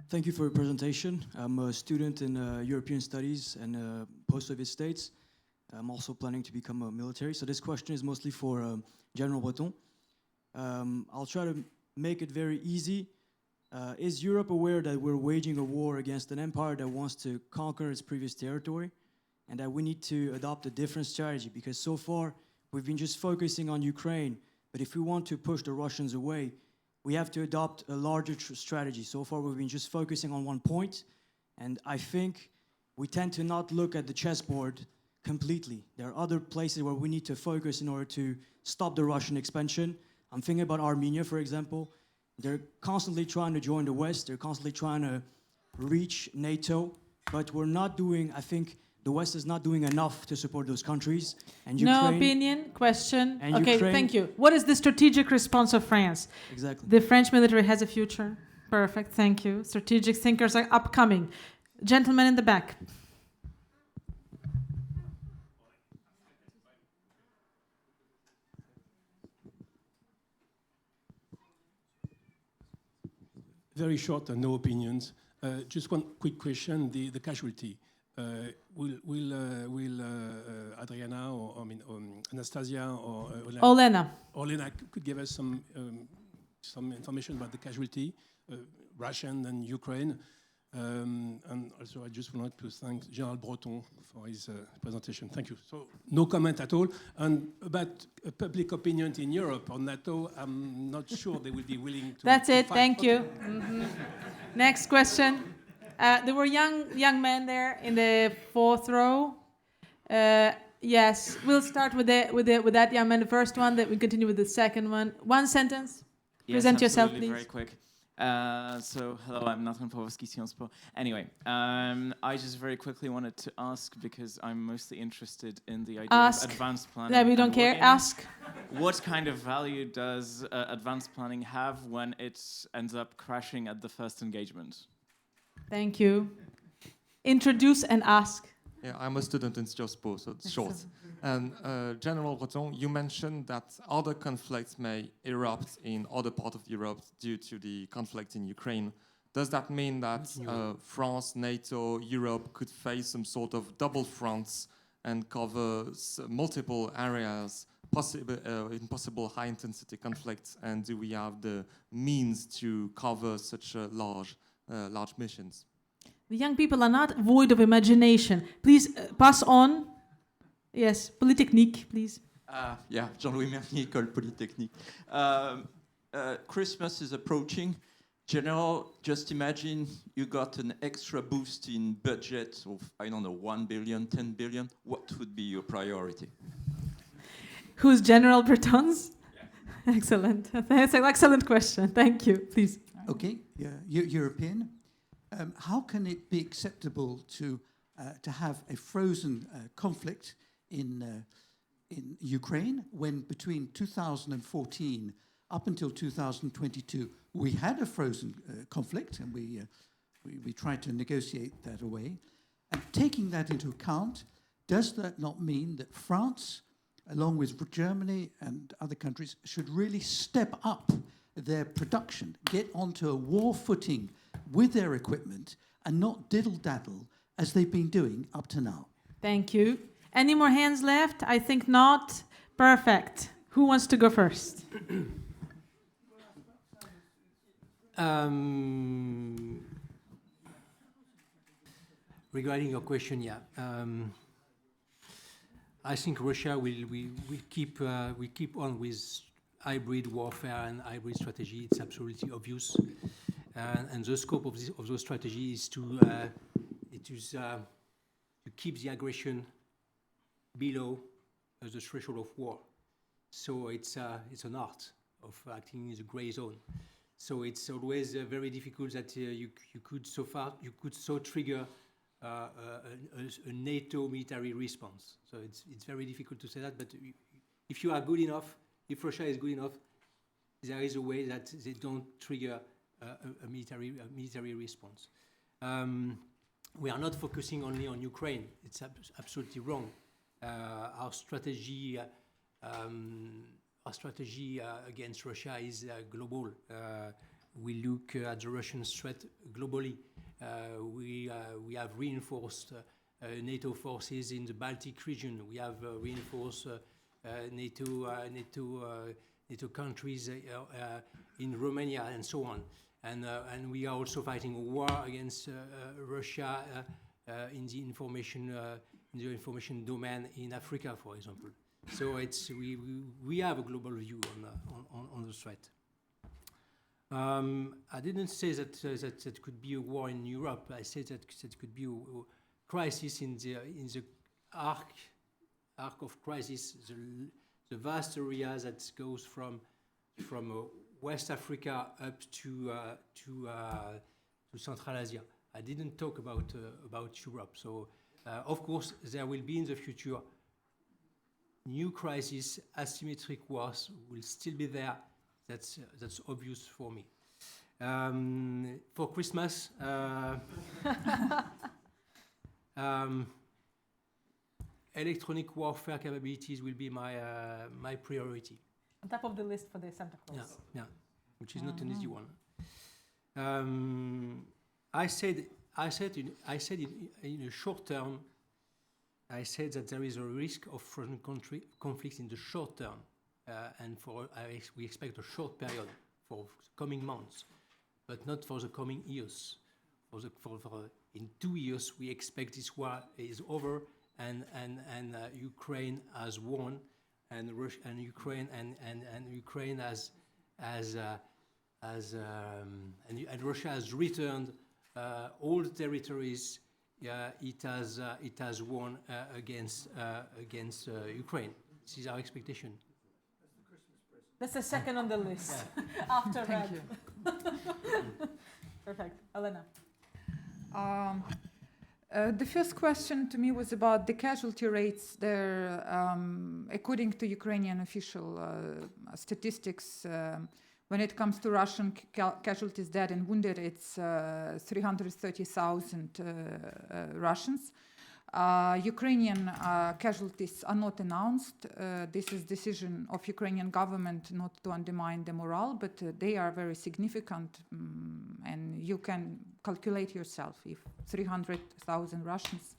Thank you for your presentation. I'm a student in European Studies and post-Soviet states. I'm also planning to become a military. So this question is mostly for General Breton. I'll try to make it very easy. Is Europe aware that we're waging a war against an empire that wants to conquer its previous territory and that we need to adopt a different strategy? Because so far, we've been just focusing on Ukraine. But if we want to push the Russians away, we have to adopt a larger strategy. So far, we've been just focusing on one point. And I think we tend to not look at the chessboard completely. There are other places where we need to focus in order to stop the Russian expansion. I'm thinking about Armenia, for example. They're constantly trying to join the West. They're constantly trying to reach NATO. But we're not doing, I think, the West is not doing enough to support those countries. And No Ukraine, opinion, question. And Okay, Ukraine- thank you. What is the strategic response of France? Exactly. The French military has a future. Perfect, thank you. Strategic thinkers are upcoming. Gentleman in the back. Very short and no opinions. Just one quick question: the casualty. Will Adriana or Anastasiya or Olena. could give us some information about the casualty, Russian and Ukraine. And also, I just would like to thank Général Breton for his presentation. Thank you. So, no comment at all. And about public opinion in Europe on NATO, I'm not sure they will be willing to. That's it, fight. thank you. Next question. There were young men there in the fourth row. Yes, we'll start with that young man, the first one. That we continue with the second one. One sentence. Yes, Present yourself, absolutely, please. very quick. So, hello, I'm Nathan Pawlowski, Sciences Po. Anyway, I just very quickly wanted to ask, because I'm mostly interested in the idea of advanced planning. Yeah, we don't and care. wargaming. Ask. What kind of value does advanced planning have when it ends up crashing at the first engagement? Thank you. Introduce and ask. Yeah, I'm a student in Sciences Po, so it's short. And General Breton, you mentioned that other conflicts may erupt in other parts of Europe due to the conflict in Ukraine. Does that mean that France, NATO, Europe could face some sort of double fronts and cover multiple areas, in possible high-intensity conflicts? And do we have the means to cover such large missions? The young people are not void of imagination. Please pass on. Yes, Polytechnique, please. Yeah, Jean-Louis Mernier, École Polytechnique. Christmas is approaching. General, just imagine you got an extra boost in budget of, I don't know, 1 billion, 10 billion. What would be your priority? Who's General Breton's? Yeah. Excellent. That's an excellent question. Thank you. Please. Okay, European. How can it be acceptable to have a frozen conflict in Ukraine when between 2014 up until 2022 we had a frozen conflict and we tried to negotiate that away? And taking that into account, does that not mean that France, along with Germany and other countries, should really step up their production, get onto a war footing with their equipment and not diddle-daddle as they've been doing up to now? Thank you. Any more hands left? I think not. Perfect. Who wants to go first? Regarding your question, I think Russia will keep on with hybrid warfare and hybrid strategy. It's absolutely obvious, and the scope of those strategies is to keep the aggression below the threshold of war. So it's an art of acting in the gray zone. So it's always very difficult that you could trigger a NATO military response. So it's very difficult to say that. But if you are good enough, if Russia is good enough, there is a way that they don't trigger a military response. we are not focusing only on Ukraine. It's absolutely wrong. Our strategy against Russia is global. We look at the Russian threat globally. We have reinforced NATO forces in the Baltic region. We have reinforced NATO countries in Romania and so on. And we are also fighting a war against Russia in the information domain in Africa, for example. So we have a global view on the threat. I didn't say that could be a war in Europe. I said that could be a crisis in the arc of crisis, the vast area that goes from West Africa up to Central Asia. I didn't talk about Europe. So of course there will be in the future new crises, asymmetric wars will still be there. That's obvious for me. For Christmas, electronic warfare capabilities will be my priority. On top of the list for the Santa Claus. Yeah, which is not an easy one. I said in the short term, I said that there is a risk of frozen conflicts in the short term, and we expect a short period for the coming months, but not for the coming years. In 2 years, we expect this war is over, and Ukraine has won, and Ukraine and Russia has returned all the territories it has won against Ukraine. This is our expectation. That's the second on the list. After that. Perfect. Olena. The first question to me was about the casualty rates. There, according to Ukrainian official statistics, when it comes to Russian casualties dead and wounded, it's 330,000 Russians. Ukrainian casualties are not announced. This is decision of Ukrainian government not to undermine the morale, but they are very significant, and you can calculate yourself. If 300,000 Russians,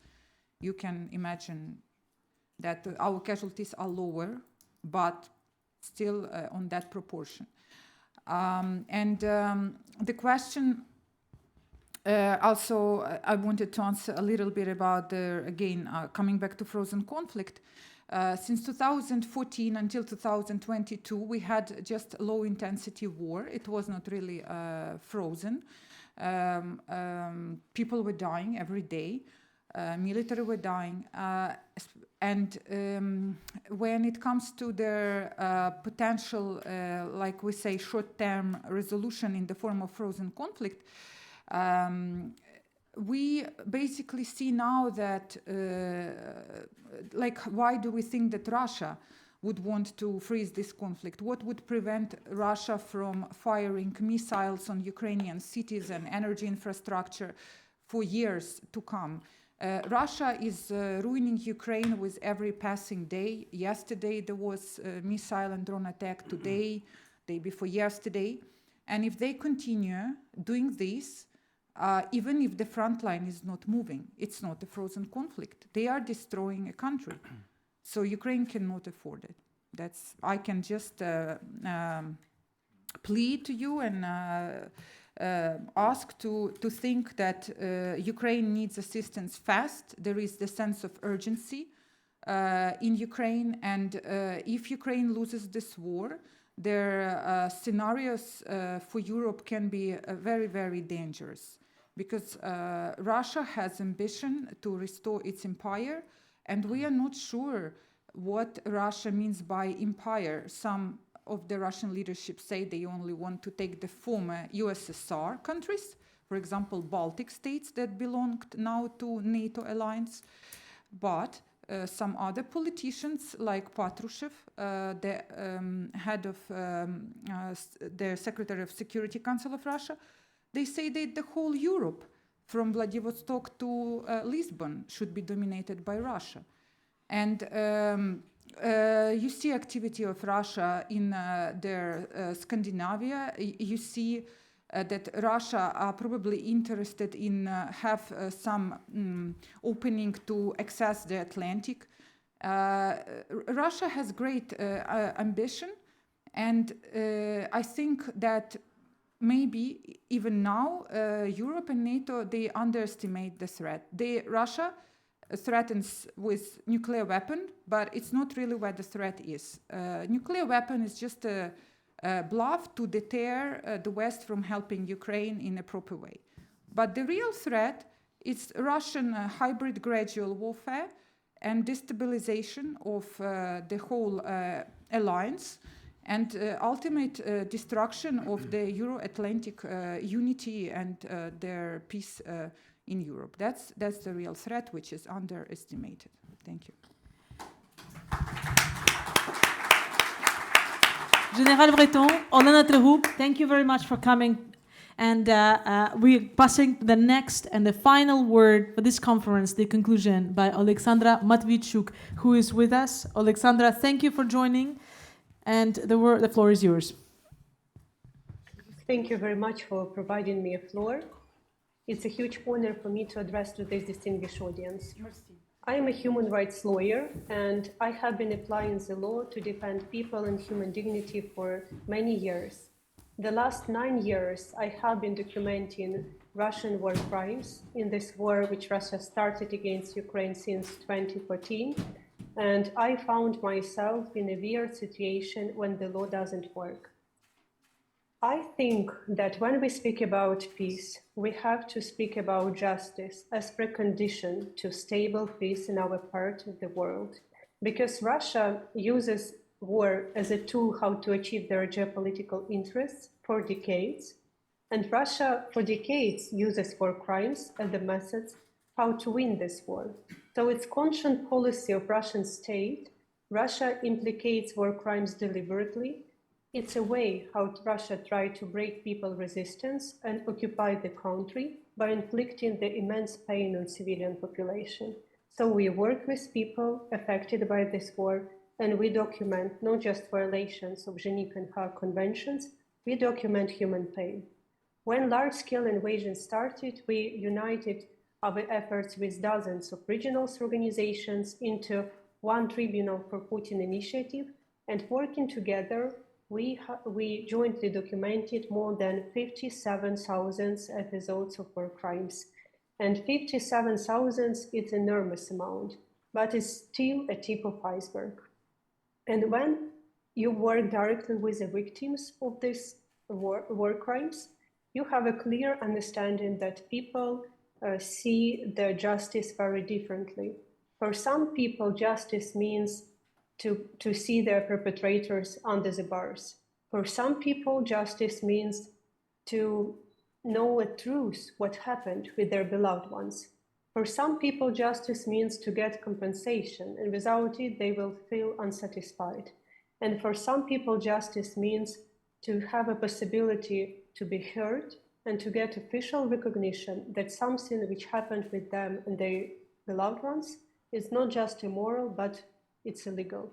you can imagine that our casualties are lower, but still on that proportion. The question also, I wanted to answer a little bit about coming back to frozen conflict. Since 2014 until 2022, we had just low intensity war. It was not really frozen. People were dying every day. Military were dying. When it comes to their potential, like we say, short-term resolution in the form of frozen conflict, we basically see now that, why do we think that Russia would want to freeze this conflict? What would prevent Russia from firing missiles on Ukrainian cities and energy infrastructure for years to come? Russia is ruining Ukraine with every passing day. Yesterday there was a missile and drone attack. Today, day before yesterday. And if they continue doing this, even if the front line is not moving, it's not a frozen conflict. They are destroying a country. So Ukraine cannot afford it. I can just plead to you and ask to think that Ukraine needs assistance fast. There is the sense of urgency in Ukraine, and if Ukraine loses this war, their scenarios for Europe can be very, very dangerous, because Russia has ambition to restore its empire, and we are not sure what Russia means by empire. Some of the Russian leadership say they only want to take the former USSR countries, for example, Baltic states that belonged now to NATO alliance. But some other politicians like Patrushev, the head of the Secretary of Security Council of Russia, they say that the whole Europe from Vladivostok to Lisbon should be dominated by Russia. And you see activity of Russia in their Scandinavia. You see that Russia are probably interested in have some opening to access the Atlantic. Russia has great ambition, and I think that maybe even now Europe and NATO, they underestimate the threat. Russia threatens with nuclear weapon, but it's not really where the threat is. Nuclear weapon is just a bluff to deter the West from helping Ukraine in a proper way. But the real threat is Russian hybrid gradual warfare and destabilization of the whole alliance, and ultimate destruction of the Euro-Atlantic unity and their peace in Europe. That's the real threat, which is underestimated. Thank you. Général Breton, Olena TREGUB, thank you very much for coming. And we're passing the next and the final word for this conference, the conclusion, by Alexandra Matvichuk, who is with us. Alexandra, thank you for joining. And the floor is yours. Thank you very much for providing me a floor. It's a huge honor for me to address to this distinguished audience. I am a human rights lawyer, and I have been applying the law to defend people and human dignity for many years. The last 9 years, I have been documenting Russian war crimes in this war which Russia started against Ukraine since 2014. And I found myself in a weird situation when the law doesn't work. I think that when we speak about peace, we have to speak about justice as precondition to stable peace in our part of the world. Because Russia uses war as a tool how to achieve their geopolitical interests for decades. And Russia, for decades, uses war crimes as the methods how to win this war. So it's conscious policy of Russian state. Russia implicates war crimes deliberately. It's a way how Russia tried to break people resistance and occupy the country by inflicting the immense pain on civilian population. So we work with people affected by this war, and we document not just violations of Geneva and Hague conventions, we document human pain. When large-scale invasion started, we united our efforts with dozens of regional organizations into one Tribunal for Putin initiative, and working together, we jointly documented more than 57,000 episodes of war crimes. And 57,000 is an enormous amount, but it's still a tip of iceberg. And when you work directly with the victims of these war crimes, you have a clear understanding that people see their justice very differently. For some people, justice means to see their perpetrators under the bars. For some people, justice means to know a truth, what happened with their beloved ones. For some people, justice means to get compensation, and without it, they will feel unsatisfied. And for some people, justice means to have a possibility to be heard and to get official recognition that something which happened with them and their beloved ones is not just immoral, but it's illegal.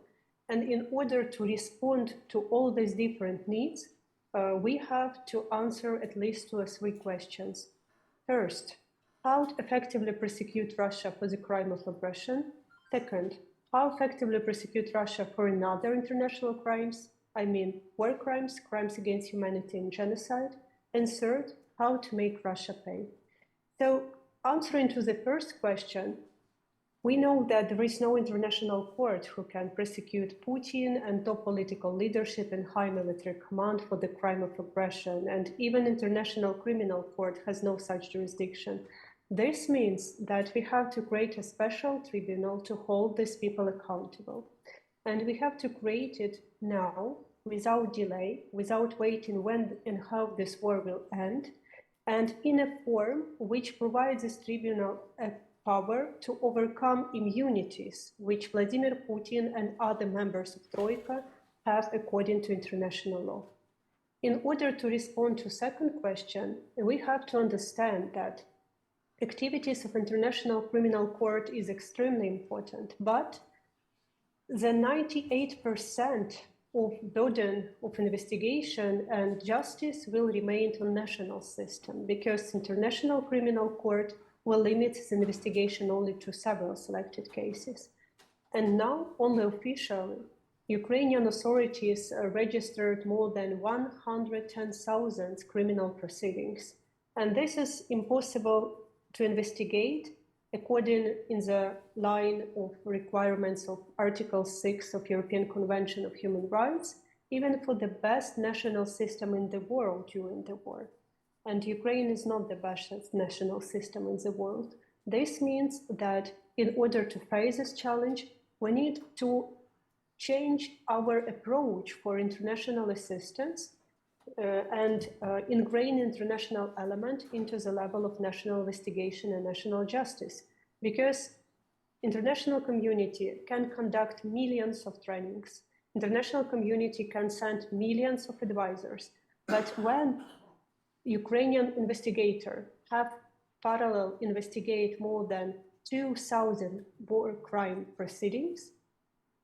And in order to respond to all these different needs, we have to answer at least 2 or 3 questions. First, how to effectively prosecute Russia for the crime of aggression? Second, how effectively prosecute Russia for another international crimes? I mean, war crimes, crimes against humanity and genocide. And third, how to make Russia pay. So answering to the first question, we know that there is no international court who can prosecute Putin and top political leadership and high military command for the crime of aggression, and even International Criminal Court has no such jurisdiction. This means that we have to create a special tribunal to hold these people accountable. And we have to create it now, without delay, without waiting when and how this war will end, and in a form which provides this tribunal a power to overcome immunities which Vladimir Putin and other members of Troika have according to international law. In order to respond to the second question, we have to understand that activities of International Criminal Court is extremely important, but the 98% of burden of investigation and justice will remain on national system, because International Criminal Court will limit its investigation only to several selected cases. And now, only officially, Ukrainian authorities registered more than 110,000 criminal proceedings. And this is impossible to investigate according in the line of requirements of Article 6 of European Convention of Human Rights, even for the best national system in the world during the war. And Ukraine is not the best national system in the world. This means that in order to face this challenge, we need to change our approach for international assistance and ingrain international element into the level of national investigation and national justice. Because international community can conduct millions of trainings, international community can send millions of advisors, but when Ukrainian investigators have parallel investigate more than 2,000 war crime proceedings,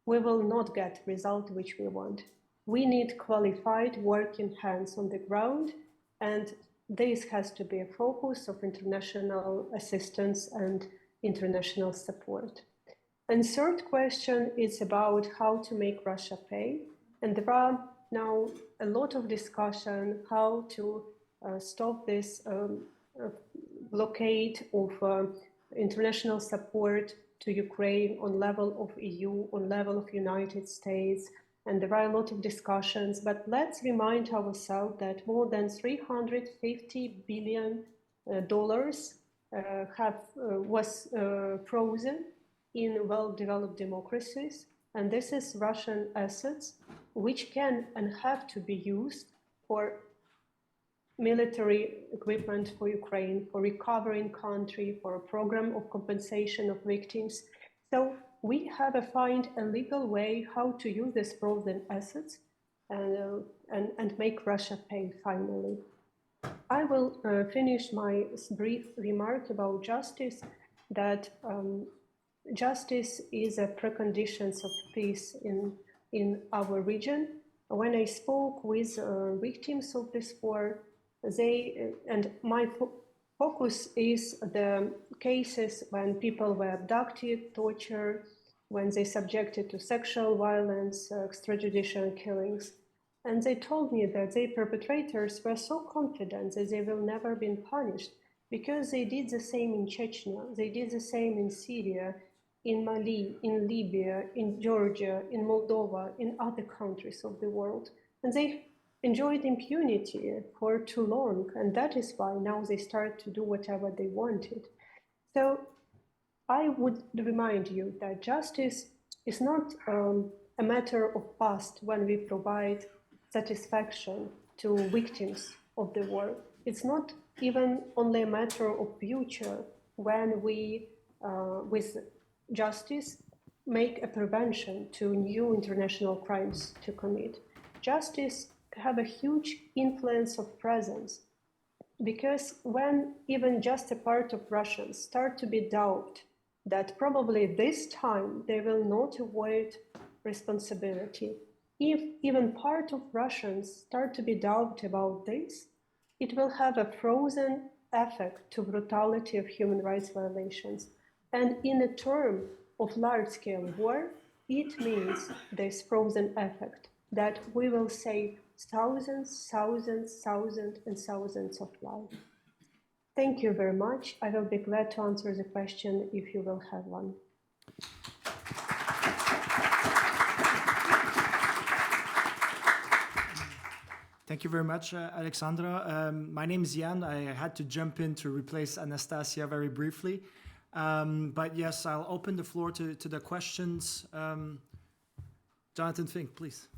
we will not get result which we want. We need qualified working hands on the ground, and this has to be a focus of international assistance and international support. And third question is about how to make Russia pay. And there are now a lot of discussion how to stop this blockade of international support to Ukraine on level of EU, on level of United States, and there are a lot of discussions, but let's remind ourselves that more than $350 billion was frozen in well-developed democracies, and this is Russian assets which can and have to be used for military equipment for Ukraine, for recovering country, for a program of compensation of victims. So we have to find a legal way how to use these frozen assets and make Russia pay finally. I will finish my brief remark about justice, that justice is a precondition of peace in our region. When I spoke with victims of this war, and my focus is the cases when people were abducted, tortured, when they subjected to sexual violence, extrajudicial killings. And they told me that their perpetrators were so confident that they will never be punished because they did the same in Chechnya, they did the same in Syria, in Mali, in Libya, in Georgia, in Moldova, in other countries of the world. And they enjoyed impunity for too long, and that is why now they start to do whatever they wanted. So I would remind you that justice is not a matter of past when we provide satisfaction to victims of the war. It's not even only a matter of future when we, with justice, make a prevention to new international crimes to commit. Justice have a huge influence of presence, because when even just a part of Russians start to be doubt that probably this time they will not avoid responsibility, if even part of Russians start to be doubt about this, it will have a frozen effect to brutality of human rights violations. And in a term of large-scale war, it means this frozen effect that we will save thousands and thousands of lives. Thank you very much. I will be glad to answer the question if you will have one. Thank you very much, Alexandra. My name is Jan. I had to jump in to replace Anastasiya very briefly. But yes, I'll open the floor to the questions. Jonathan Fink, please.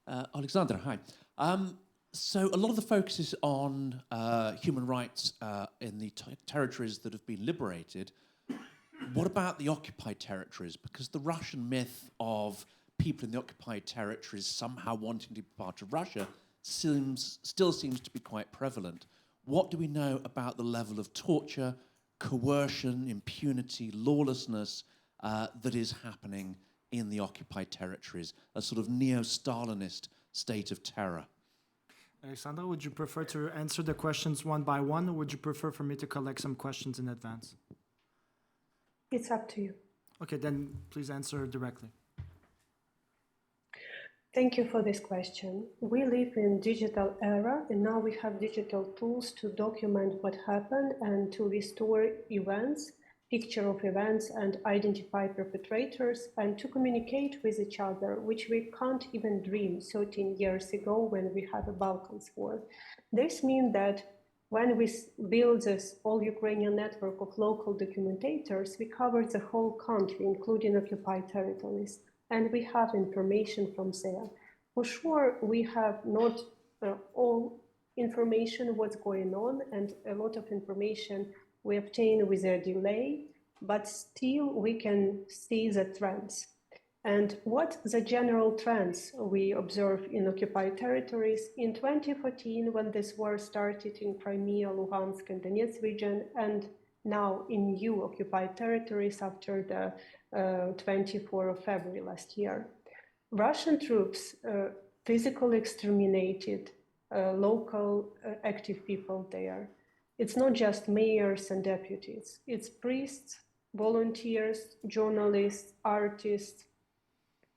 Alexandra, hi. So a lot of the focus is on human rights in the territories that have been liberated. What about the occupied territories? Because the Russian myth of people in the occupied territories somehow wanting to be part of Russia still seems to be quite prevalent. What do we know about the level of torture, coercion, impunity, lawlessness that is happening in the occupied territories, a sort of neo-Stalinist state of terror? Alexandra, would you prefer to answer the questions one by one, or would you prefer for me to collect some questions in advance? It's up to you. Okay, then please answer directly. Thank you for this question. We live in digital era, and now we have digital tools to document what happened and to restore events, picture of events, and identify perpetrators, and to communicate with each other, which we can't even dream 13 years ago when we had the Balkans War. This means that when we build this all-Ukrainian network of local documentators, we cover the whole country, including occupied territories. And we have information from there. For sure, we have not all information what's going on, and a lot of information we obtain with a delay, but still we can see the trends. And what the general trends we observe in occupied territories in 2014, when this war started in Crimea, Luhansk, and Donetsk region, and now in new occupied territories after the 24th of February last year. Russian troops physically exterminated local active people there. It's not just mayors and deputies, it's priests, volunteers, journalists, artists,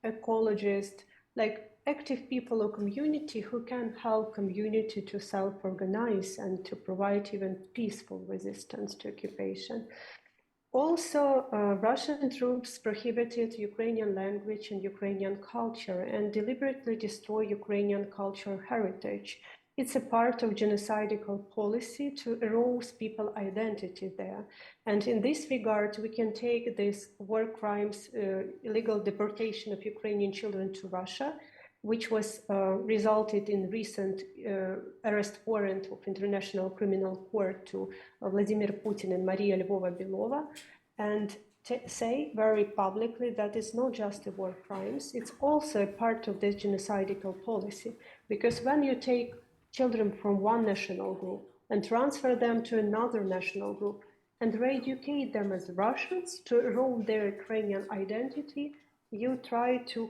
ecologists, like active people or community who can help community to self-organize and to provide even peaceful resistance to occupation. Also, Russian troops prohibited Ukrainian language and Ukrainian culture and deliberately destroy Ukrainian cultural heritage. It's a part of genocidal policy to erode people's identity there. And in this regard, we can take these war crimes, illegal deportation of Ukrainian children to Russia, which was resulted in recent arrest warrant of International Criminal Court to Vladimir Putin and Maria Lvova-Belova, and say very publicly that it's not just a war crimes, it's also a part of this genocidal policy. Because when you take children from one national group and transfer them to another national group and re-educate them as Russians to erode their Ukrainian identity, you try to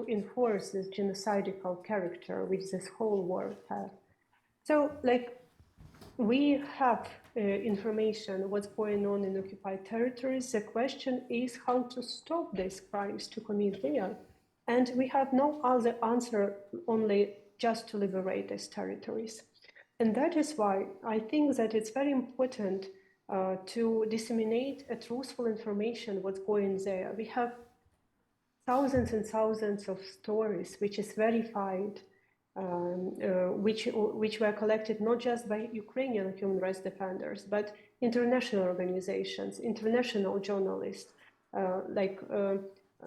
enforce this genocidal character which this whole war has. So, like, we have information what's going on in occupied territories. The question is how to stop these crimes to commit there. And we have no other answer, only just to liberate these territories. And that is why I think that it's very important to disseminate a truthful information what's going there. We have thousands and thousands of stories which is verified, which were collected not just by Ukrainian human rights defenders, but international organizations, international journalists,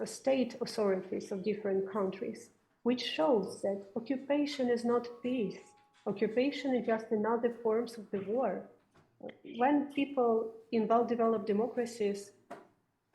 state authorities of different countries, which shows that occupation is not peace. Occupation is just another form of the war. When people in well-developed democracies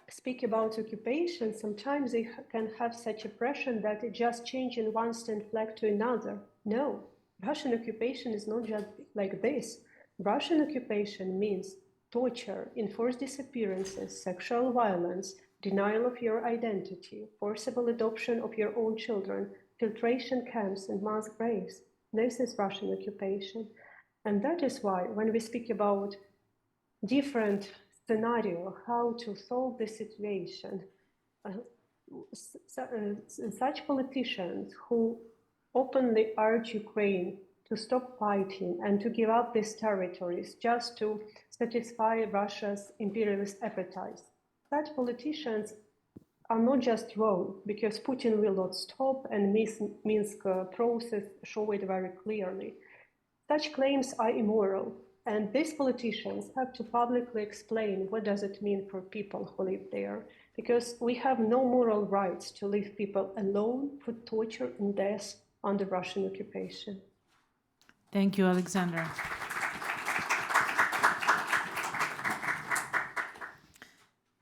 speak about occupation, sometimes they can have such impression that it just changing one stand flag to another. No, Russian occupation is not just like this. Russian occupation means torture, enforced disappearances, sexual violence, denial of your identity, forcible adoption of your own children, filtration camps and mass graves. This is Russian occupation. And that is why when we speak about different scenario, how to solve the situation, such politicians who openly urge Ukraine to stop fighting and to give up these territories just to satisfy Russia's imperialist appetite. Such politicians are not just wrong, because Putin will not stop, and Minsk process show it very clearly. Such claims are immoral, and these politicians have to publicly explain what does it mean for people who live there, because we have no moral rights to leave people alone for torture and death under Russian occupation. Thank you, Alexandra.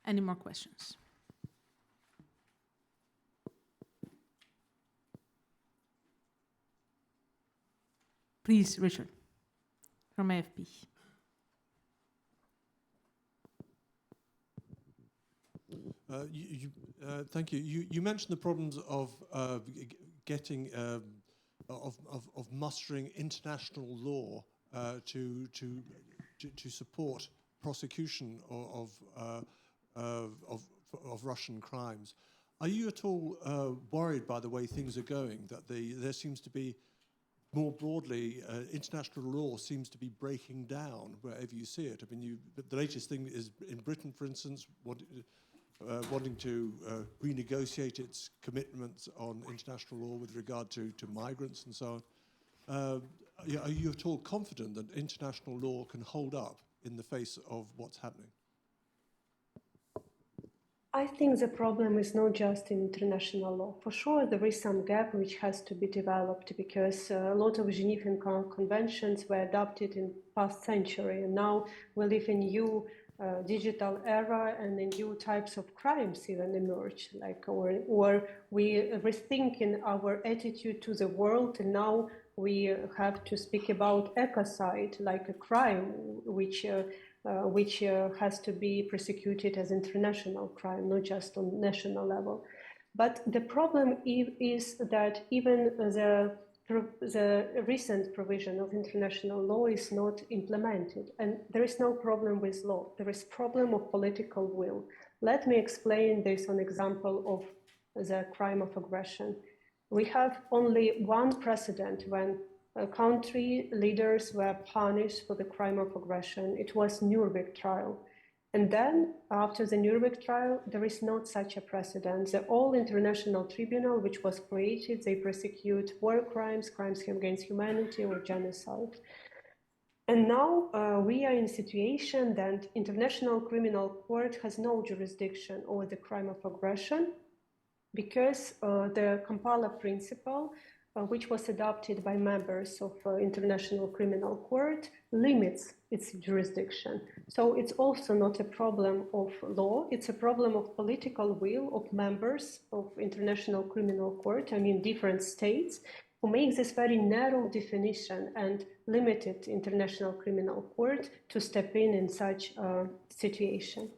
Any more questions? Please, Richard, from AFP. Thank you. You mentioned the problems of getting of mustering international law to support prosecution of Russian crimes. Are you at all worried by the way things are going? That there seems to be more broadly international law seems to be breaking down wherever you see it. I mean, the latest thing is in Britain, for instance, wanting to renegotiate its commitments on international law with regard to migrants and so on. Are you at all confident that international law can hold up in the face of what's happening? I think the problem is not just in international law. For sure, there is some gap which has to be developed because a lot of Genevan conventions were adopted in past century, and now we live in new digital era and the new types of crimes even emerge, like or we rethinking our attitude to the world, and now we have to speak about ecocide, like a crime which has to be prosecuted as international crime, not just on national level. But the problem is that even the recent provision of international law is not implemented. And there is no problem with law. There is problem of political will. Let me explain this on example of the crime of aggression. We have only one precedent when country leaders were punished for the crime of aggression. It was Nuremberg trial. And then after the Nuremberg trial, there is not such a precedent. The all international tribunal which was created, they prosecute war crimes, crimes against humanity or genocide. And now we are in a situation that International Criminal Court has no jurisdiction over the crime of aggression because the Kampala principle, which was adopted by members of International Criminal Court, limits its jurisdiction. So it's also not a problem of law, it's a problem of political will of members of International Criminal Court, I mean different states, who make this very narrow definition and limited International Criminal Court to step in such a situation.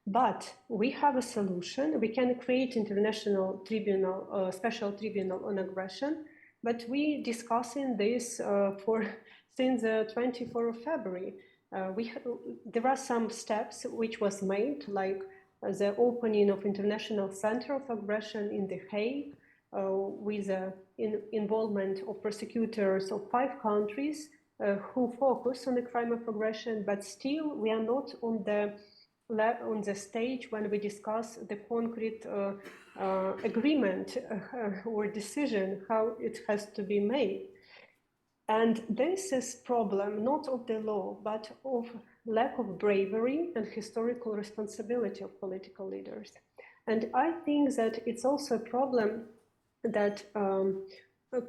But we have a solution. We can create international tribunal, special tribunal on aggression, but we discussing this since the 24th of February. There are some steps which was made, like the opening of International Center of Aggression in The Hague, with the involvement of prosecutors of 5 countries who focus on the crime of aggression, but still we are not on the stage when we discuss the concrete agreement or decision how it has to be made. And this is problem not of the law, but of lack of bravery and historical responsibility of political leaders. And I think that it's also a problem that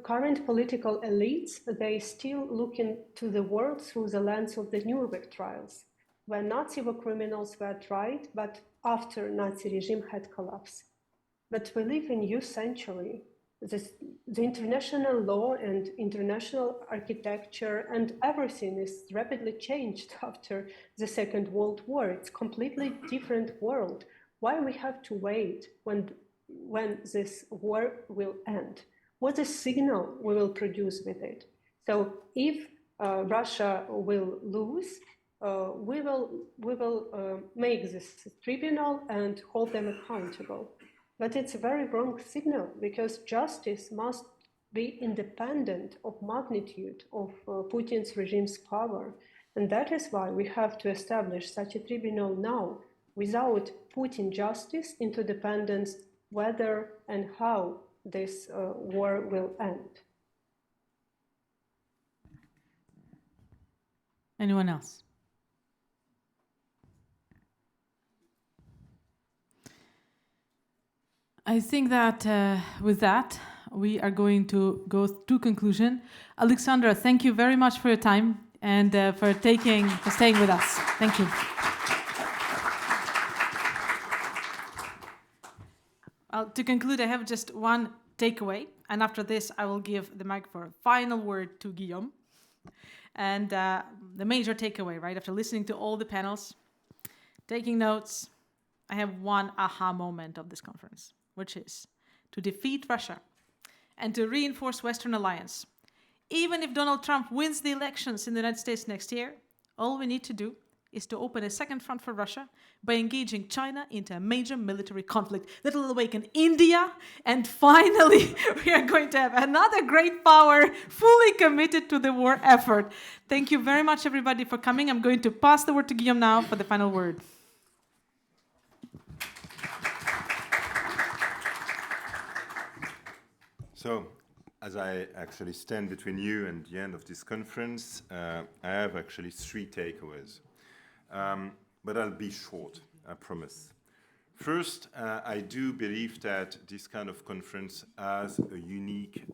current political elites, they still look into the world through the lens of the Nuremberg trials, where Nazi war criminals were tried, but after Nazi regime had collapsed. But we live in a new century. The international law and international architecture and everything is rapidly changed after the Second World War. It's a completely different world. Why we have to wait when this war will end? What a signal we will produce with it? So if Russia will lose, we will make this tribunal and hold them accountable. But it's a very wrong signal because justice must be independent of magnitude of Putin's regime's power. And that is why we have to establish such a tribunal now without putting justice into dependence whether and how this war will end. Anyone else? I think that with that, we are going to go to conclusion. Alexandra, thank you very much for your time and for staying with us. Thank you. To conclude, I have just one takeaway, and after this, I will give the mic for a final word to Guillaume. And the major takeaway, right, after listening to all the panels, taking notes, I have one aha moment of this conference, which is to defeat Russia and to reinforce Western alliance. Even if Donald Trump wins the elections in the United States next year, all we need to do is to open a second front for Russia by engaging China into a major military conflict that will awaken India, and finally we are going to have another great power fully committed to the war effort. Thank you very much, everybody, for coming. I'm going to pass the word to Guillaume now for the final word. So, as I actually stand between you and the end of this conference, I have actually 3 takeaways. But I'll be short, I promise. First, I do believe that this kind of conference has a unique,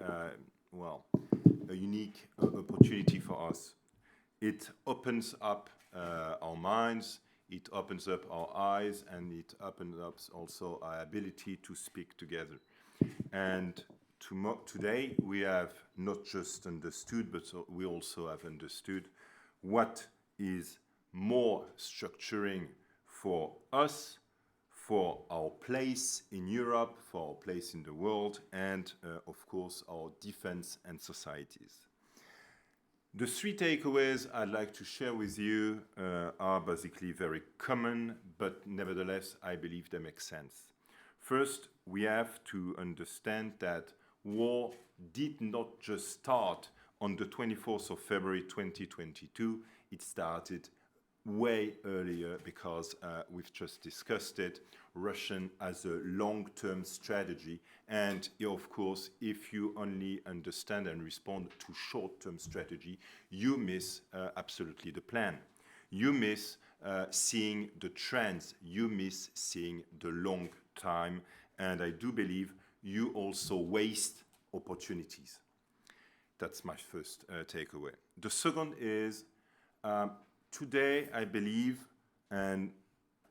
opportunity for us. It opens up our minds, it opens up our eyes, and it opens up also our ability to speak together. And today we have not just understood, but we also have understood what is more structuring for us, for our place in Europe, for our place in the world, and of course our defense and societies. The 3 takeaways I'd like to share with you are basically very common, but nevertheless I believe they make sense. First, we have to understand that war did not just start on the 24th of February 2022, it started way earlier because we've just discussed it. Russian has a long-term strategy, and of course, if you only understand and respond to short-term strategy, you miss absolutely the plan. You miss seeing the trends, you miss seeing the long time, and I do believe you also waste opportunities. That's my first takeaway. The second is, today, I believe, and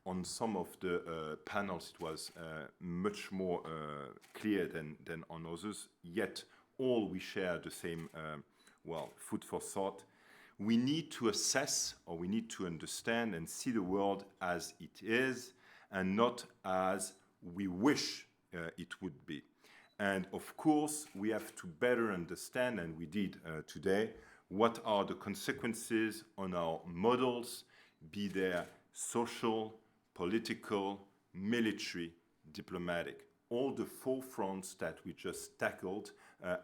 on some of the panels it was much more clear than on others, yet all we share the same, food for thought. We need to assess, or we need to understand and see the world as it is, and not as we wish it would be. And of course, we have to better understand, and we did today, what are the consequences on our models, be they social, political, military, diplomatic. All the 4 fronts that we just tackled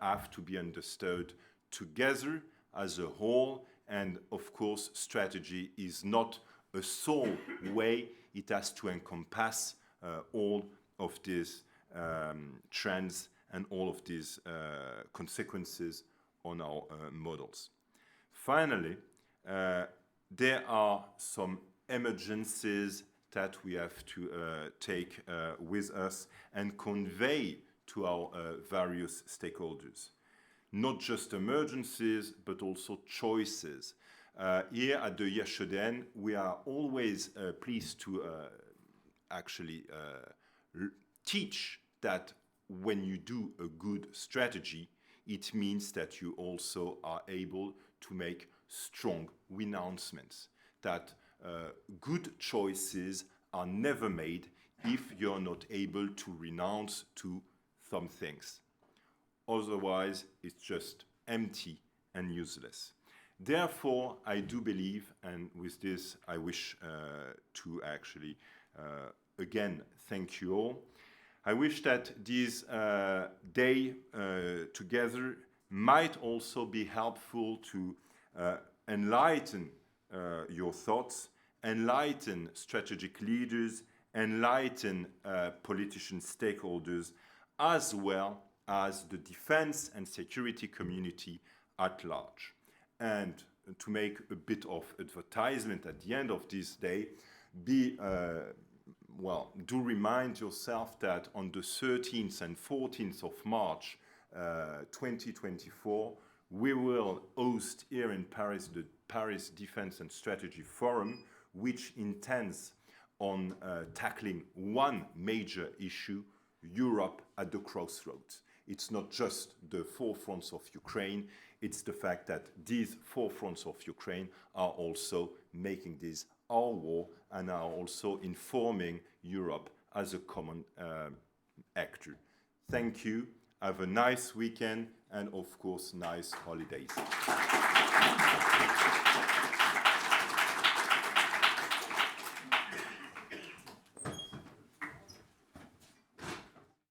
have to be understood together as a whole, and of course, strategy is not a sole way. It has to encompass all of these trends and all of these consequences on our models. Finally, there are some emergencies that we have to take with us and convey to our various stakeholders. Not just emergencies, but also choices. Here at the ACADEM, we are always pleased to actually teach that when you do a good strategy, it means that you also are able to make strong renouncements, that good choices are never made if you're not able to renounce to some things. Otherwise, it's just empty and useless. Therefore, I do believe, and with this I wish to actually again thank you all. I wish that this day together might also be helpful to enlighten your thoughts, enlighten strategic leaders, enlighten politician stakeholders, as well as the defense and security community at large. And to make a bit of advertisement at the end of this day, do remind yourself that on the 13th and 14th of March 2024, we will host here in Paris the Paris Defense and Strategy Forum, which intends on tackling one major issue, Europe at the crossroads. It's not just the 4 fronts of Ukraine, It's the fact that these forefronts of Ukraine are also making this our war and are also informing Europe as a common actor. Thank you. Have a nice weekend and, of course, nice holidays.